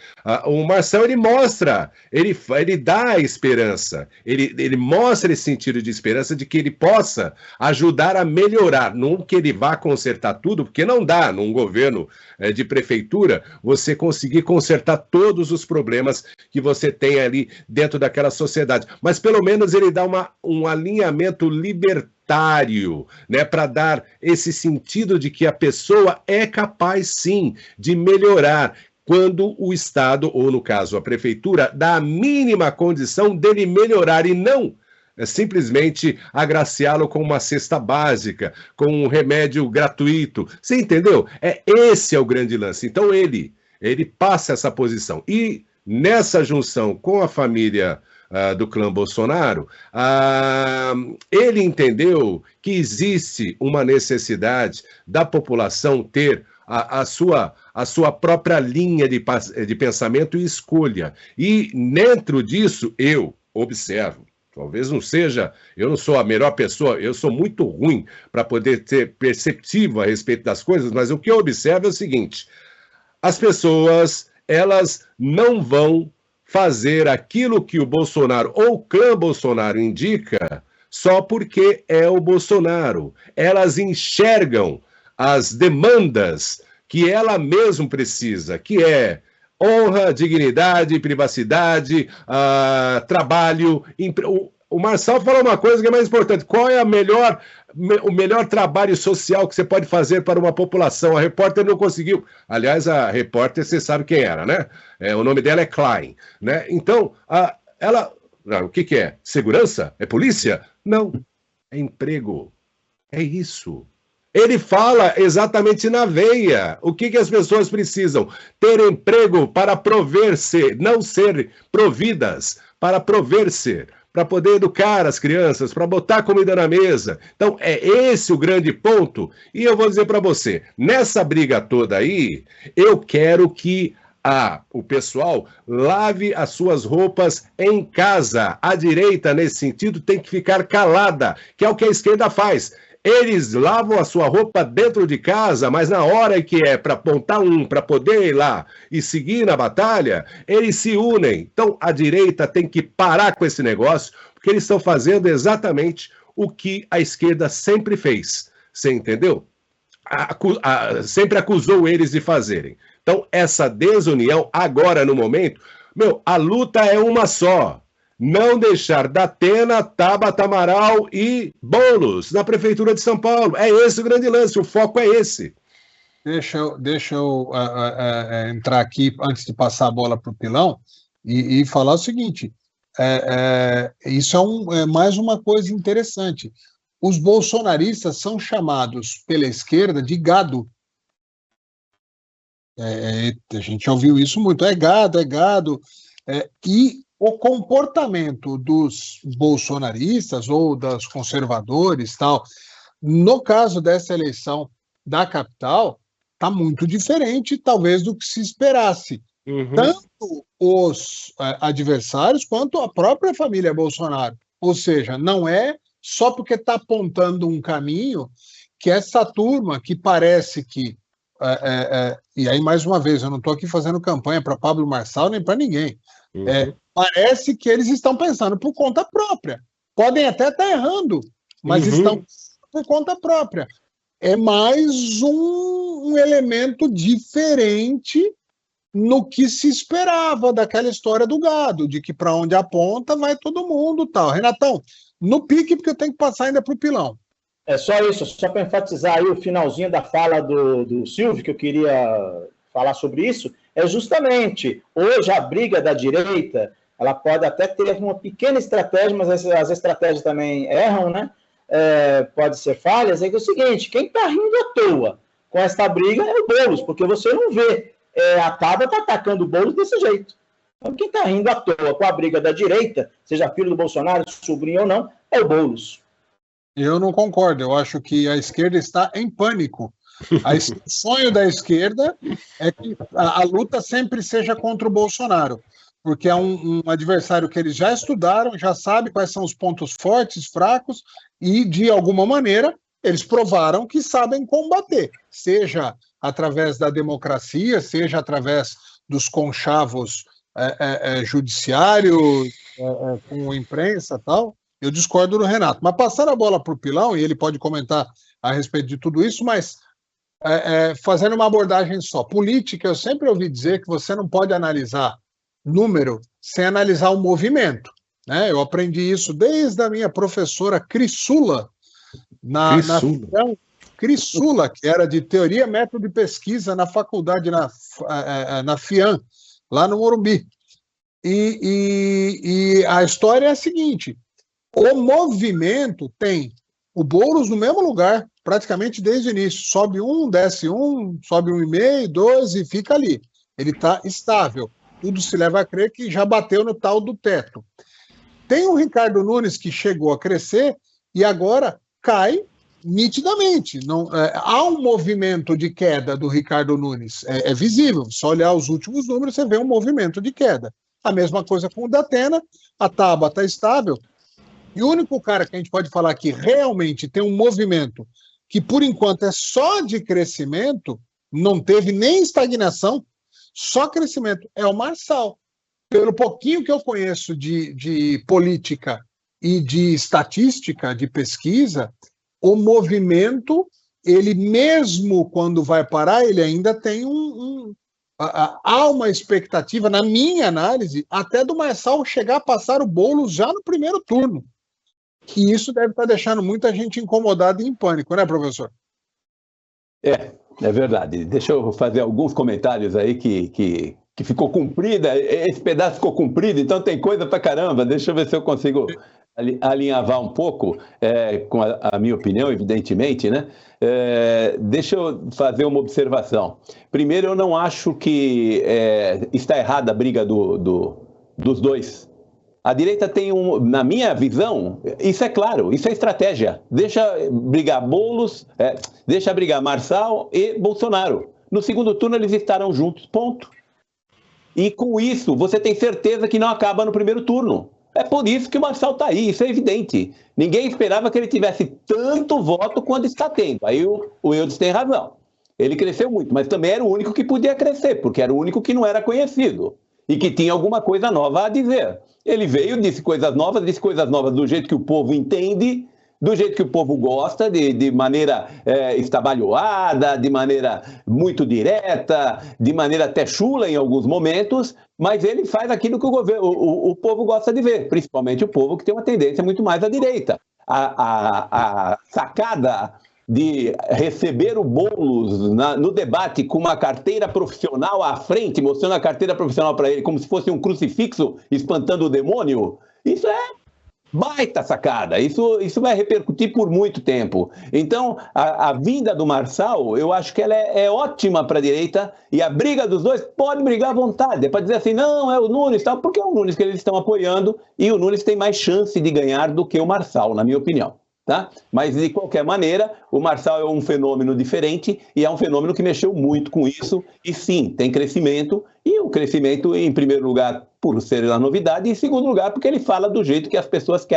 O Marçal, ele mostra, ele dá a esperança, ele mostra esse sentido de esperança de que ele possa ajudar a melhorar, não que ele vá consertar tudo, porque não dá num governo de prefeitura você conseguir consertar todos os problemas que você tem ali dentro daquela sociedade. Mas pelo menos ele dá um alinhamento libertário, né, para dar esse sentido de que a pessoa é capaz, sim, de melhorar quando o Estado, ou no caso a prefeitura, dá a mínima condição dele melhorar e não simplesmente agraciá-lo com uma cesta básica, com um remédio gratuito. Você entendeu? Esse é o grande lance. Então ele passa essa posição. E nessa junção com a família do clã Bolsonaro, ele entendeu que existe uma necessidade da população ter a sua própria linha de pensamento e escolha. E dentro disso, eu observo, talvez não seja, eu não sou a melhor pessoa, eu sou muito ruim para poder ser perceptivo a respeito das coisas, mas o que eu observo é o seguinte: as pessoas, elas não vão fazer aquilo que o Bolsonaro ou o clã Bolsonaro indica só porque é o Bolsonaro. Elas enxergam as demandas que ela mesma precisa, que é honra, dignidade, privacidade, trabalho. O Marçal falou uma coisa que é mais importante. Qual é o melhor trabalho social que você pode fazer para uma população? A repórter não conseguiu. Aliás, a repórter, você sabe quem era, né? O nome dela é Klein, né? Então, o que é? Segurança? É polícia? Não. É emprego. É isso. Ele fala exatamente na veia. O que as pessoas precisam? Ter emprego para prover-se, não ser providas, para prover-se, para poder educar as crianças, para botar comida na mesa. Então, é esse o grande ponto. E eu vou dizer para você, nessa briga toda aí, eu quero que o pessoal lave as suas roupas em casa. A direita, nesse sentido, tem que ficar calada, que é o que a esquerda faz. Eles lavam a sua roupa dentro de casa, mas na hora que é para apontar para poder ir lá e seguir na batalha, eles se unem. Então, a direita tem que parar com esse negócio, porque eles estão fazendo exatamente o que a esquerda sempre fez. Você entendeu? Sempre acusou eles de fazerem. Então, essa desunião, agora no momento, a luta é uma só. Não deixar Datena, Tabata Amaral e Boulos na Prefeitura de São Paulo. É esse o grande lance, o foco é esse. Deixa eu entrar aqui, antes de passar a bola para o Pilão, e falar o seguinte, isso é mais uma coisa interessante. Os bolsonaristas são chamados pela esquerda de gado. A gente ouviu isso muito, é gado. E o comportamento dos bolsonaristas ou dos conservadores, tal, no caso dessa eleição da capital, está muito diferente, talvez, do que se esperasse. Uhum. Tanto os adversários quanto a própria família Bolsonaro. Ou seja, não é só porque está apontando um caminho que essa turma que parece que... e aí, mais uma vez, eu não estou aqui fazendo campanha para Pablo Marçal nem para ninguém. Uhum. Parece que eles estão pensando por conta própria. Podem até estar errando, mas estão por conta própria. É mais um elemento diferente no que se esperava daquela história do gado, de que para onde aponta vai todo mundo, tal. Renatão, no pique, porque eu tenho que passar ainda para o Pilão. É só isso, só para enfatizar aí o finalzinho da fala do Silvio, que eu queria falar sobre isso, é justamente, hoje a briga da direita, ela pode até ter uma pequena estratégia, mas as estratégias também erram, né? Pode ser falhas, é que é o seguinte, quem está rindo à toa com esta briga é o Boulos, porque você não vê a Tabata atacando o Boulos desse jeito. Então, quem está rindo à toa com a briga da direita, seja filho do Bolsonaro, sobrinho ou não, é o Boulos. Eu não concordo, eu acho que a esquerda está em pânico. O sonho da esquerda é que a luta sempre seja contra o Bolsonaro, porque é um adversário que eles já estudaram, já sabem quais são os pontos fortes, fracos, e, de alguma maneira, eles provaram que sabem combater, seja através da democracia, seja através dos conchavos judiciários, com a imprensa e tal. Eu discordo do Renato. Mas passando a bola para o Pilão, e ele pode comentar a respeito de tudo isso, mas fazendo uma abordagem só. Política, eu sempre ouvi dizer que você não pode analisar número sem analisar o movimento. Né? Eu aprendi isso desde a minha professora Crisula, Crisula, que era de Teoria, Método de Pesquisa na faculdade, na FIAM, lá no Morumbi. E a história é a seguinte, o movimento tem o Boulos no mesmo lugar, praticamente desde o início. Sobe um, desce um, sobe 1,5, 2 e fica ali. Ele está estável. Tudo se leva a crer que já bateu no tal do teto. Tem o Ricardo Nunes que chegou a crescer e agora cai nitidamente. Há um movimento de queda do Ricardo Nunes. É visível. Só olhar os últimos números, você vê um movimento de queda. A mesma coisa com o Datena. A Tabata está estável. E o único cara que a gente pode falar que realmente tem um movimento que, por enquanto, é só de crescimento, não teve nem estagnação, só crescimento, é o Marçal. Pelo pouquinho que eu conheço de política e de estatística, de pesquisa, o movimento, ele mesmo quando vai parar, ele ainda tem há uma expectativa, na minha análise, até do Marçal chegar a passar o Boulos já no primeiro turno. E isso deve estar deixando muita gente incomodada e em pânico, né, professor? É verdade. Deixa eu fazer alguns comentários aí que ficou comprida. Esse pedaço ficou comprido, então tem coisa pra caramba. Deixa eu ver se eu consigo alinhavar um pouco com a minha opinião, evidentemente, né? Deixa eu fazer uma observação. Primeiro, eu não acho que está errada a briga dos dois. A direita tem na minha visão, isso é claro, isso é estratégia. Deixa brigar Boulos, deixa brigar Marçal e Bolsonaro. No segundo turno eles estarão juntos, ponto. E com isso, você tem certeza que não acaba no primeiro turno. É por isso que o Marçal está aí, isso é evidente. Ninguém esperava que ele tivesse tanto voto quanto está tendo. Aí o Eudes tem razão. Ele cresceu muito, mas também era o único que podia crescer, porque era o único que não era conhecido e que tinha alguma coisa nova a dizer. Ele veio, disse coisas novas do jeito que o povo entende, do jeito que o povo gosta, de maneira estabalhoada, de maneira muito direta, de maneira até chula em alguns momentos, mas ele faz aquilo que o povo gosta de ver, principalmente o povo que tem uma tendência muito mais à direita. A sacada de receber o Boulos no debate com uma carteira profissional à frente, mostrando a carteira profissional para ele como se fosse um crucifixo espantando o demônio, isso é baita sacada, isso vai repercutir por muito tempo. Então, a vinda do Marçal, eu acho que ela é ótima para a direita, e a briga dos dois pode brigar à vontade, é para dizer assim, não, é o Nunes, tal, porque é o Nunes que eles estão apoiando, e o Nunes tem mais chance de ganhar do que o Marçal, na minha opinião. Tá? Mas, de qualquer maneira, o Marçal é um fenômeno diferente e é um fenômeno que mexeu muito com isso. E sim, tem crescimento, e o crescimento, em primeiro lugar, por ser uma novidade, e em segundo lugar, porque ele fala do jeito que as pessoas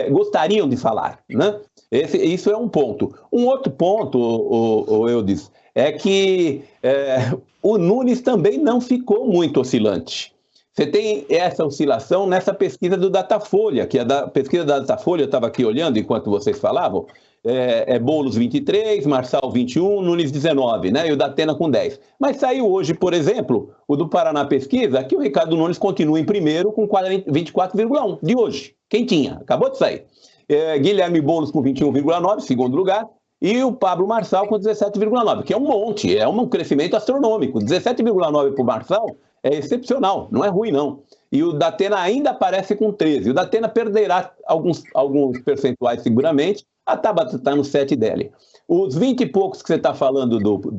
gostariam de falar. Né? Isso é um ponto. Um outro ponto, Eudes, é que o Nunes também não ficou muito oscilante. Você tem essa oscilação nessa pesquisa do Datafolha, que a pesquisa da Datafolha, eu estava aqui olhando enquanto vocês falavam, Boulos 23, Marçal 21, Nunes 19, né? E o Datena com 10. Mas saiu hoje, por exemplo, o do Paraná Pesquisa, que o Ricardo Nunes continua em primeiro com 24,1 de hoje. Quem tinha? Acabou de sair. Guilherme Boulos com 21,9, segundo lugar, e o Pablo Marçal com 17,9, que é um monte, é um crescimento astronômico. 17,9 para o Marçal é excepcional, não é ruim não. E o Datena ainda aparece com 13. O Datena perderá alguns percentuais seguramente, a Tabata está no 7 dele. Os 20 e poucos que você está falando do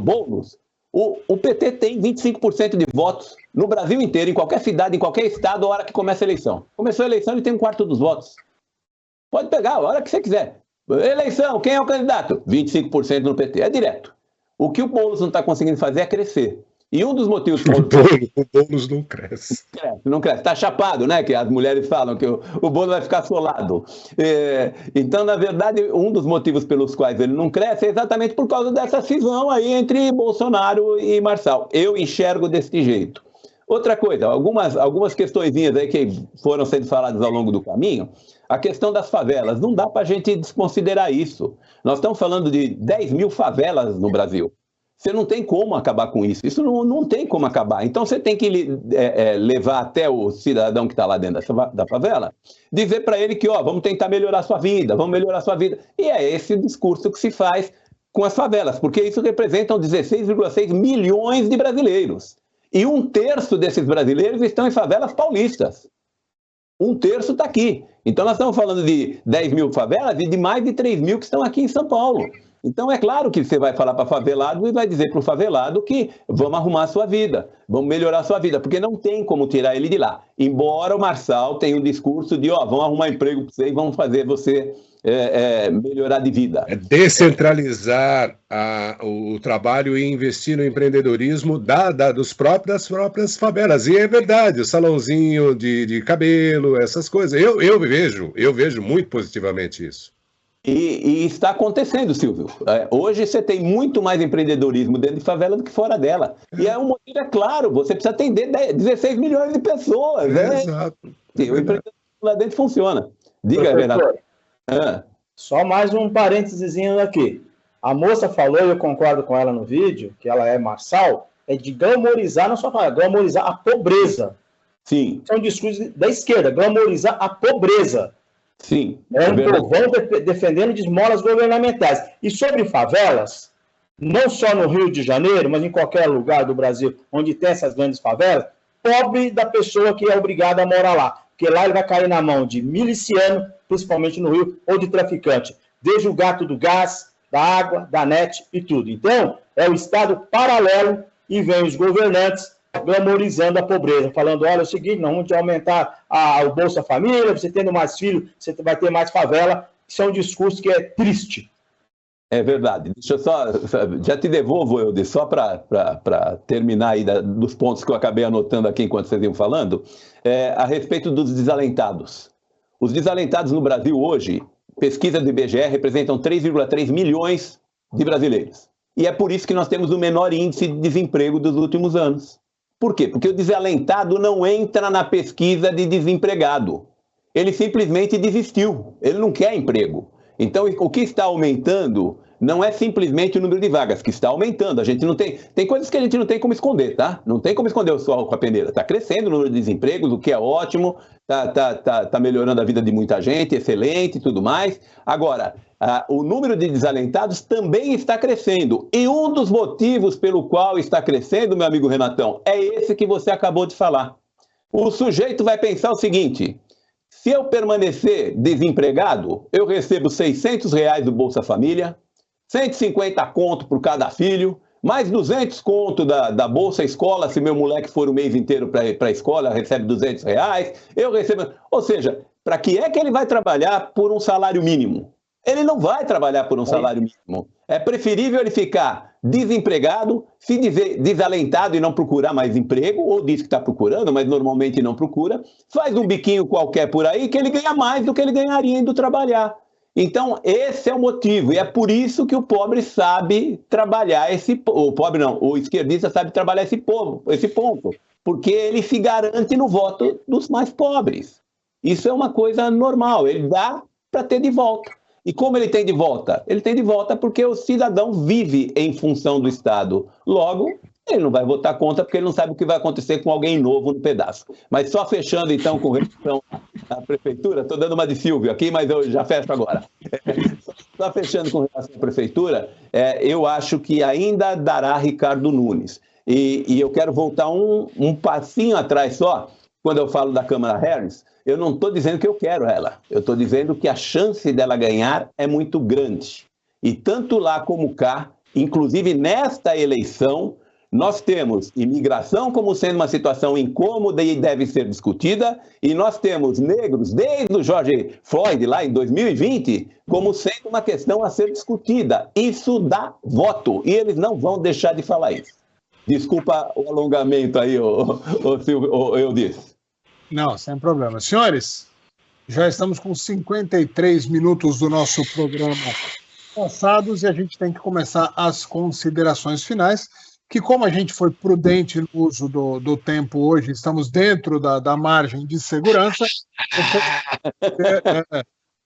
Boulos, o PT tem 25% de votos no Brasil inteiro, em qualquer cidade, em qualquer estado, a hora que começa a eleição. Começou a eleição, ele tem 1/4 dos votos. Pode pegar a hora que você quiser. Eleição, quem é o candidato? 25% no PT, é direto. O que o Boulos não está conseguindo fazer é crescer. E um dos motivos... O Boulos não cresce. Não cresce. Está chapado, né? Que as mulheres falam que o Boulos vai ficar solado. Então, na verdade, um dos motivos pelos quais ele não cresce é exatamente por causa dessa cisão aí entre Bolsonaro e Marçal. Eu enxergo desse jeito. Outra coisa, algumas questõezinhas aí que foram sendo faladas ao longo do caminho, a questão das favelas, não dá para a gente desconsiderar isso. Nós estamos falando de 10 mil favelas no Brasil. Você não tem como acabar com isso. Isso não tem como acabar. Então, você tem que levar até o cidadão que está lá dentro da favela, dizer para ele que, vamos tentar melhorar a sua vida, vamos melhorar a sua vida. E é esse o discurso que se faz com as favelas, porque isso representa 16,6 milhões de brasileiros. E 1/3 desses brasileiros estão em favelas paulistas. 1/3 está aqui. Então, nós estamos falando de 10 mil favelas e de mais de 3 mil que estão aqui em São Paulo. Então, é claro que você vai falar para favelado e vai dizer para o favelado que vamos arrumar a sua vida, vamos melhorar a sua vida, porque não tem como tirar ele de lá. Embora o Marçal tenha um discurso de, vamos arrumar emprego para você e vamos fazer você melhorar de vida. É descentralizar o trabalho e investir no empreendedorismo das próprias favelas. E é verdade, o salãozinho de cabelo, essas coisas. Eu vejo muito positivamente isso. E está acontecendo, Silvio. Hoje você tem muito mais empreendedorismo dentro de favela do que fora dela. E é um motivo, é claro, você precisa atender 16 milhões de pessoas. Exato. O empreendedorismo lá dentro funciona. Diga, Renato. Só mais um parênteses aqui. A moça falou, e eu concordo com ela no vídeo, que ela é Marçal, é de glamorizar na sua fala, glamorizar a pobreza. Sim. Isso é um discurso da esquerda, glamorizar a pobreza. Sim. É um povão defendendo de esmolas governamentais. E sobre favelas, não só no Rio de Janeiro, mas em qualquer lugar do Brasil onde tem essas grandes favelas, pobre da pessoa que é obrigada a morar lá. Porque lá ele vai cair na mão de miliciano, principalmente no Rio, ou de traficante. Desde o gato do gás, da água, da net e tudo. Então, é o Estado paralelo e vem os governantes glamorizando a pobreza, falando, olha, é o seguinte, nós vamos aumentar o Bolsa Família, você tendo mais filhos, você vai ter mais favela. Isso é um discurso que é triste. É verdade. Deixa eu já te devolvo, Eudes, só para terminar aí dos pontos que eu acabei anotando aqui enquanto vocês iam falando, a respeito dos desalentados. Os desalentados no Brasil hoje, pesquisa do IBGE, representam 3,3 milhões de brasileiros. E é por isso que nós temos o menor índice de desemprego dos últimos anos. Por quê? Porque o desalentado não entra na pesquisa de desempregado. ele simplesmente desistiu, ele não quer emprego. Então, o que está aumentando não é simplesmente o número de vagas, que está aumentando. A gente não tem coisas que a gente não tem como esconder, tá? Não tem como esconder o sol com a peneira. Está crescendo o número de desempregos, o que é ótimo, tá melhorando a vida de muita gente, excelente e tudo mais. Agora, o número de desalentados também está crescendo. E um dos motivos pelo qual está crescendo, meu amigo Renatão, é esse que você acabou de falar. O sujeito vai pensar o seguinte: se eu permanecer desempregado, eu recebo R$600 do Bolsa Família, 150 conto por cada filho, mais 200 conto da Bolsa Escola, se meu moleque for o mês inteiro para a escola, recebe R$200, eu recebo... Ou seja, para que é que ele vai trabalhar por um salário mínimo? Ele não vai trabalhar por um salário mínimo. É preferível ele ficar desempregado, se desalentado e não procurar mais emprego, ou diz que está procurando, mas normalmente não procura, faz um biquinho qualquer por aí que ele ganha mais do que ele ganharia indo trabalhar. Então, esse é o motivo, e é por isso que o pobre sabe trabalhar o esquerdista sabe trabalhar esse ponto, porque ele se garante no voto dos mais pobres. Isso é uma coisa normal, ele dá para ter de volta. E como ele tem de volta? Ele tem de volta porque o cidadão vive em função do Estado. Logo, ele não vai votar contra porque ele não sabe o que vai acontecer com alguém novo no pedaço. Mas só fechando, então, com relação à prefeitura, estou dando uma de Silvio aqui, mas eu já fecho agora. Só fechando com relação à prefeitura, eu acho que ainda dará Ricardo Nunes. E eu quero voltar um passinho atrás só, quando eu falo da Câmara Harris. Eu não estou dizendo que eu quero ela, eu estou dizendo que a chance dela ganhar é muito grande. E tanto lá como cá, inclusive nesta eleição, nós temos imigração como sendo uma situação incômoda e deve ser discutida, e nós temos negros, desde o George Floyd, lá em 2020, como sendo uma questão a ser discutida. Isso dá voto, e eles não vão deixar de falar isso. Desculpa o alongamento aí, Silvio, eu disse. Não, sem problema. Senhores, já estamos com 53 minutos do nosso programa passados e a gente tem que começar as considerações finais, que como a gente foi prudente no uso do tempo hoje, estamos dentro da margem de segurança,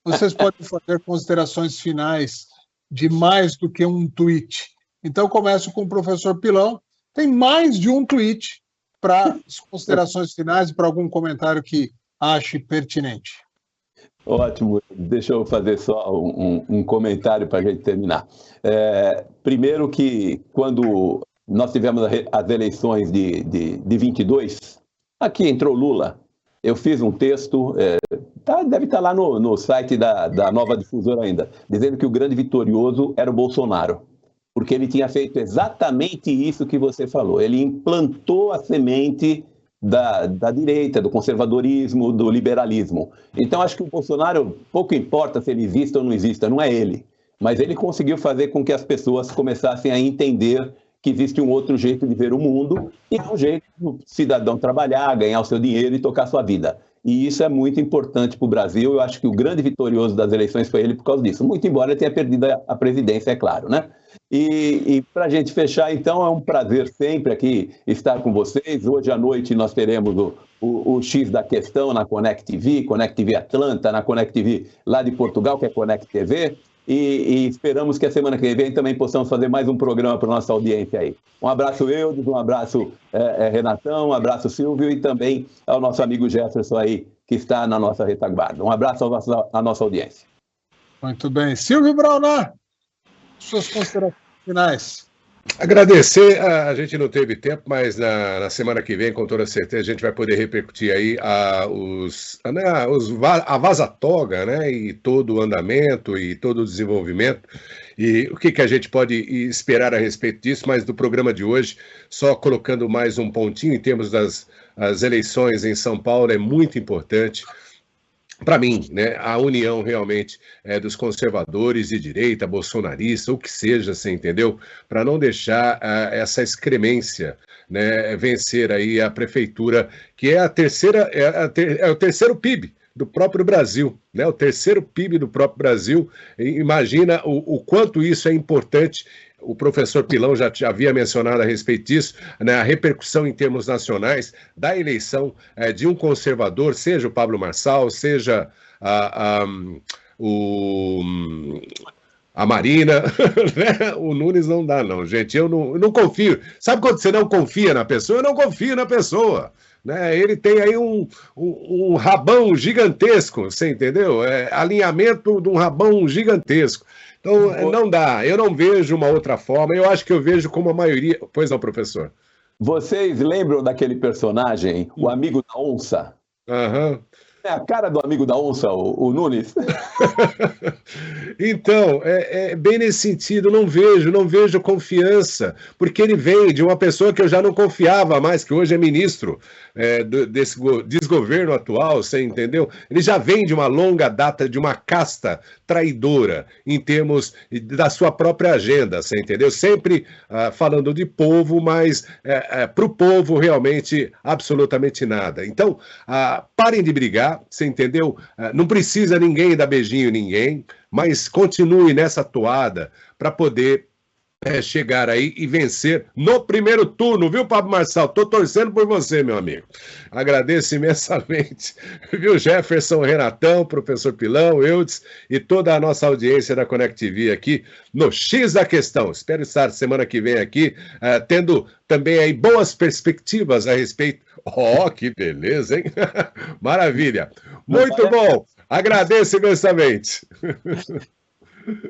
vocês podem fazer considerações finais de mais do que um tweet. Então, começo com o professor Pilão. Tem mais de um tweet para as considerações finais e para algum comentário que ache pertinente. Ótimo. Deixa eu fazer só um comentário para a gente terminar. Primeiro que quando nós tivemos as eleições de 22, aqui entrou Lula. Eu fiz um texto, deve estar lá no site da Nova Difusora ainda, dizendo que o grande vitorioso era o Bolsonaro. Porque ele tinha feito exatamente isso que você falou. Ele implantou a semente da direita, do conservadorismo, do liberalismo. Então, acho que o Bolsonaro, pouco importa se ele existe ou não exista, não é ele. Mas ele conseguiu fazer com que as pessoas começassem a entender que existe um outro jeito de ver o mundo e é um jeito do cidadão trabalhar, ganhar o seu dinheiro e tocar a sua vida. E isso é muito importante para o Brasil. Eu acho que o grande vitorioso das eleições foi ele por causa disso. Muito embora ele tenha perdido a presidência, é claro, né? E para a gente fechar, então, é um prazer sempre aqui estar com vocês. Hoje à noite nós teremos o X da Questão na Connect TV Atlanta, na Connect TV lá de Portugal, que é Connect TV. E esperamos que a semana que vem também possamos fazer mais um programa para a nossa audiência aí. Um abraço, Eudes, um abraço, Renatão, um abraço, Silvio, e também ao nosso amigo Jefferson aí, que está na nossa retaguarda. Um abraço à nossa audiência. Muito bem. Silvio Braunar, suas considerações finais. Agradecer, a gente não teve tempo, mas na semana que vem, com toda certeza, a gente vai poder repercutir aí a vaza-toga, né, e todo o andamento e todo o desenvolvimento, e o que a gente pode esperar a respeito disso, mas do programa de hoje, só colocando mais um pontinho em termos das eleições em São Paulo, é muito importante. Para mim, né, a união realmente dos conservadores de direita, bolsonarista, o que seja, você entendeu? Para não deixar essa excremência, né, vencer aí a prefeitura, que é a terceira, é o terceiro PIB do próprio Brasil, né? O terceiro PIB do próprio Brasil. Imagina o quanto isso é importante. O professor Pilão já havia mencionado a respeito disso, né, a repercussão em termos nacionais da eleição de um conservador, seja o Pablo Marçal, seja a Marina, né? O Nunes não dá, não, gente. Eu não confio. Sabe quando você não confia na pessoa? Eu não confio na pessoa. Né? Ele tem aí um rabão gigantesco, você entendeu? Alinhamento de um rabão gigantesco. Então, não dá. Eu não vejo uma outra forma. Eu acho que eu vejo como a maioria... Pois não, professor? Vocês lembram daquele personagem, o amigo da onça? Aham. É a cara do amigo da onça, o Nunes. Então, bem nesse sentido, não vejo confiança, porque ele vem de uma pessoa que eu já não confiava mais, que hoje é ministro desse desgoverno atual, você entendeu? Ele já vem de uma longa data, de uma casta traidora, em termos da sua própria agenda, você entendeu? Sempre falando de povo, mas para o povo realmente absolutamente nada. Então, parem de brigar, você entendeu? Não precisa ninguém dar beijinho em ninguém, mas continue nessa toada para poder chegar aí e vencer no primeiro turno, viu, Pablo Marçal? Tô torcendo por você, meu amigo. Agradeço imensamente, viu, Jefferson, Renatão, professor Pilão, Eudes e toda a nossa audiência da Connect TV aqui no X da Questão. Espero estar semana que vem aqui, tendo também aí boas perspectivas a respeito. Oh, que beleza, hein? Maravilha. Muito bom. Agradeço imensamente.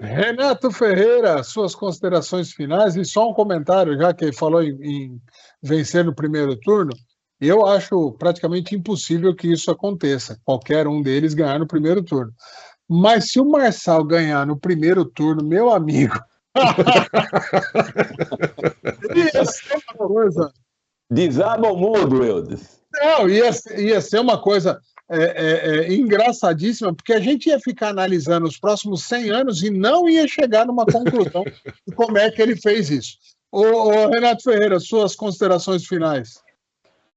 Renato Ferreira, suas considerações finais e só um comentário, já que ele falou em vencer no primeiro turno, eu acho praticamente impossível que isso aconteça, qualquer um deles ganhar no primeiro turno. Mas se o Marçal ganhar no primeiro turno, meu amigo... ia ser uma coisa... Desaba o mundo, Eudes. Não, ia ser uma coisa... engraçadíssima, porque a gente ia ficar analisando os próximos 100 anos e não ia chegar numa conclusão de como é que ele fez isso. Ô, Renato Ferreira, suas considerações finais.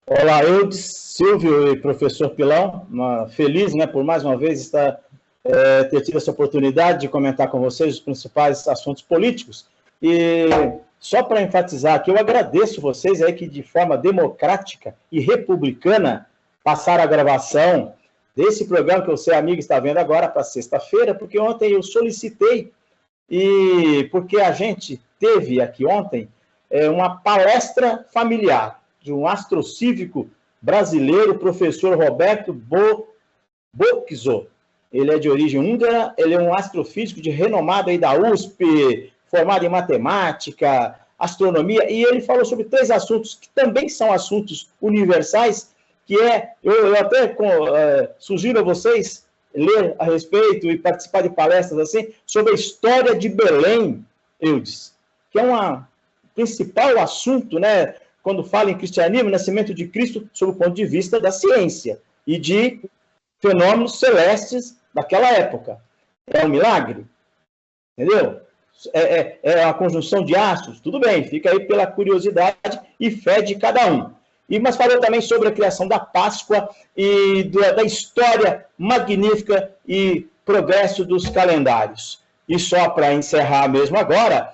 Olá, Eudes, Silvio e professor Pilão, feliz, né, por mais uma vez ter tido essa oportunidade de comentar com vocês os principais assuntos políticos. E só para enfatizar aqui, eu agradeço vocês aí que de forma democrática e republicana passar a gravação desse programa que você, amigo, está vendo agora para sexta-feira, porque ontem eu solicitei e porque a gente teve aqui ontem uma palestra familiar de um astrocívico brasileiro, o professor Roberto Bokzo. Ele é de origem húngara, ele é um astrofísico de renomado aí da USP, formado em matemática, astronomia, e ele falou sobre 3 assuntos que também são assuntos universais, que eu até sugiro a vocês ler a respeito e participar de palestras assim, sobre a história de Belém, Eudes, que é um principal assunto, né, quando fala em cristianismo, nascimento de Cristo, sob o ponto de vista da ciência e de fenômenos celestes daquela época. É um milagre? Entendeu? É a conjunção de astros? Tudo bem, fica aí pela curiosidade e fé de cada um. Mas falou também sobre a criação da Páscoa e da história magnífica e progresso dos calendários. E só para encerrar mesmo agora,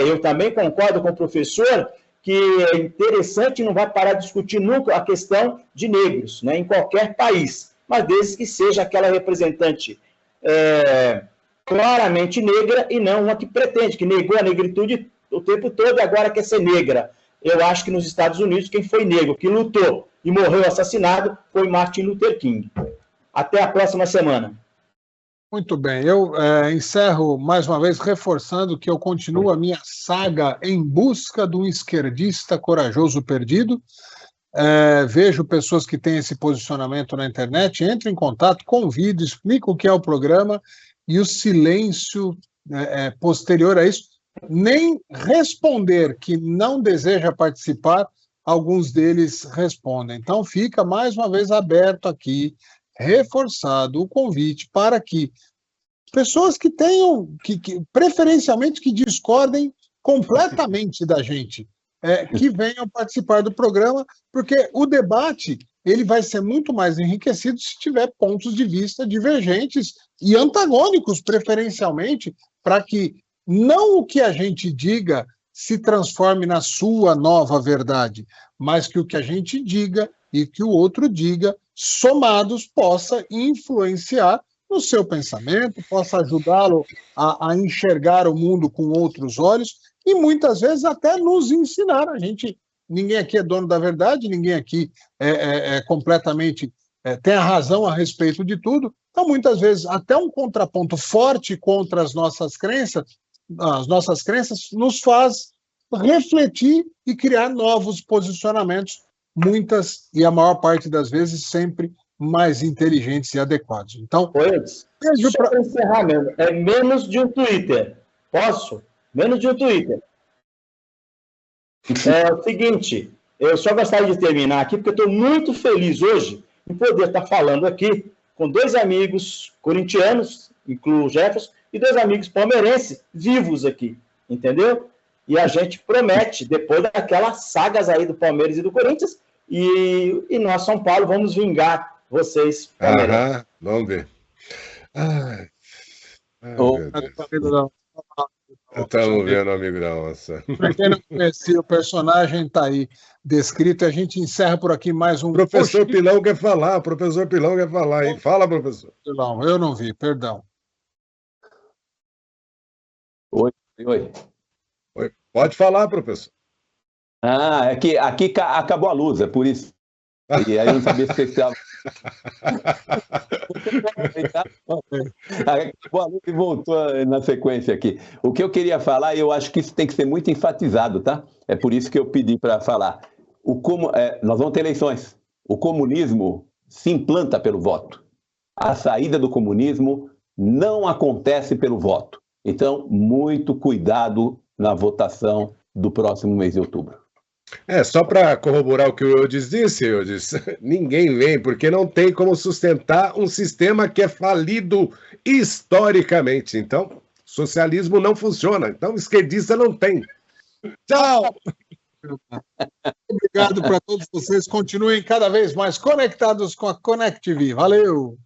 eu também concordo com o professor que é interessante e não vai parar de discutir nunca a questão de negros, né, em qualquer país, mas desde que seja aquela representante claramente negra e não uma que pretende, que negou a negritude o tempo todo e agora quer ser negra. Eu acho que nos Estados Unidos, quem foi negro, que lutou e morreu assassinado, foi Martin Luther King. Até a próxima semana. Muito bem, eu encerro mais uma vez reforçando que eu continuo a minha saga em busca de um esquerdista corajoso perdido. Vejo pessoas que têm esse posicionamento na internet, entro em contato, convido, explico o que é o programa e o silêncio posterior a isso, nem responder que não deseja participar, alguns deles respondem. Então fica mais uma vez aberto aqui, reforçado o convite para que pessoas que tenham, preferencialmente que discordem completamente da gente, que venham participar do programa, porque o debate ele vai ser muito mais enriquecido se tiver pontos de vista divergentes e antagônicos, preferencialmente, para que não o que a gente diga se transforme na sua nova verdade, mas que o que a gente diga e que o outro diga, somados, possa influenciar no seu pensamento, possa ajudá-lo a enxergar o mundo com outros olhos e muitas vezes até nos ensinar. Ninguém aqui é dono da verdade, ninguém aqui é completamente tem a razão a respeito de tudo. Então, muitas vezes, até um contraponto forte contra as nossas crenças nos faz refletir e criar novos posicionamentos, muitas e a maior parte das vezes sempre mais inteligentes e adequados. Então, só para encerrar mesmo, é menos de um Twitter. Posso? Menos de um Twitter. É o seguinte, eu só gostaria de terminar aqui, porque eu estou muito feliz hoje em poder estar falando aqui com dois amigos corintianos, incluo o Jefferson, e dois amigos palmeirenses vivos aqui, entendeu? E a gente promete, depois daquelas sagas aí do Palmeiras e do Corinthians, e nós, São Paulo, vamos vingar vocês, palmeirenses. Vamos ver. Estamos vendo, amigo da onça. Para quem não conhecia o personagem, está aí descrito. A gente encerra por aqui mais um... Professor Pilão quer falar, hein? Fala, professor. Pilão, eu não vi, perdão. Oi. Pode falar, professor. É que aqui acabou a luz, é por isso. E aí eu não sabia se você estava... Acabou a luz e voltou na sequência aqui. O que eu queria falar, e eu acho que isso tem que ser muito enfatizado, tá? É por isso que eu pedi para falar. Nós vamos ter eleições. O comunismo se implanta pelo voto. A saída do comunismo não acontece pelo voto. Então, muito cuidado na votação do próximo mês de outubro. Só para corroborar o que o Eudes disse, ninguém vem, porque não tem como sustentar um sistema que é falido historicamente. Então, socialismo não funciona. Então, esquerdista não tem. Tchau! Obrigado para todos vocês. Continuem cada vez mais conectados com a Connect TV. Valeu!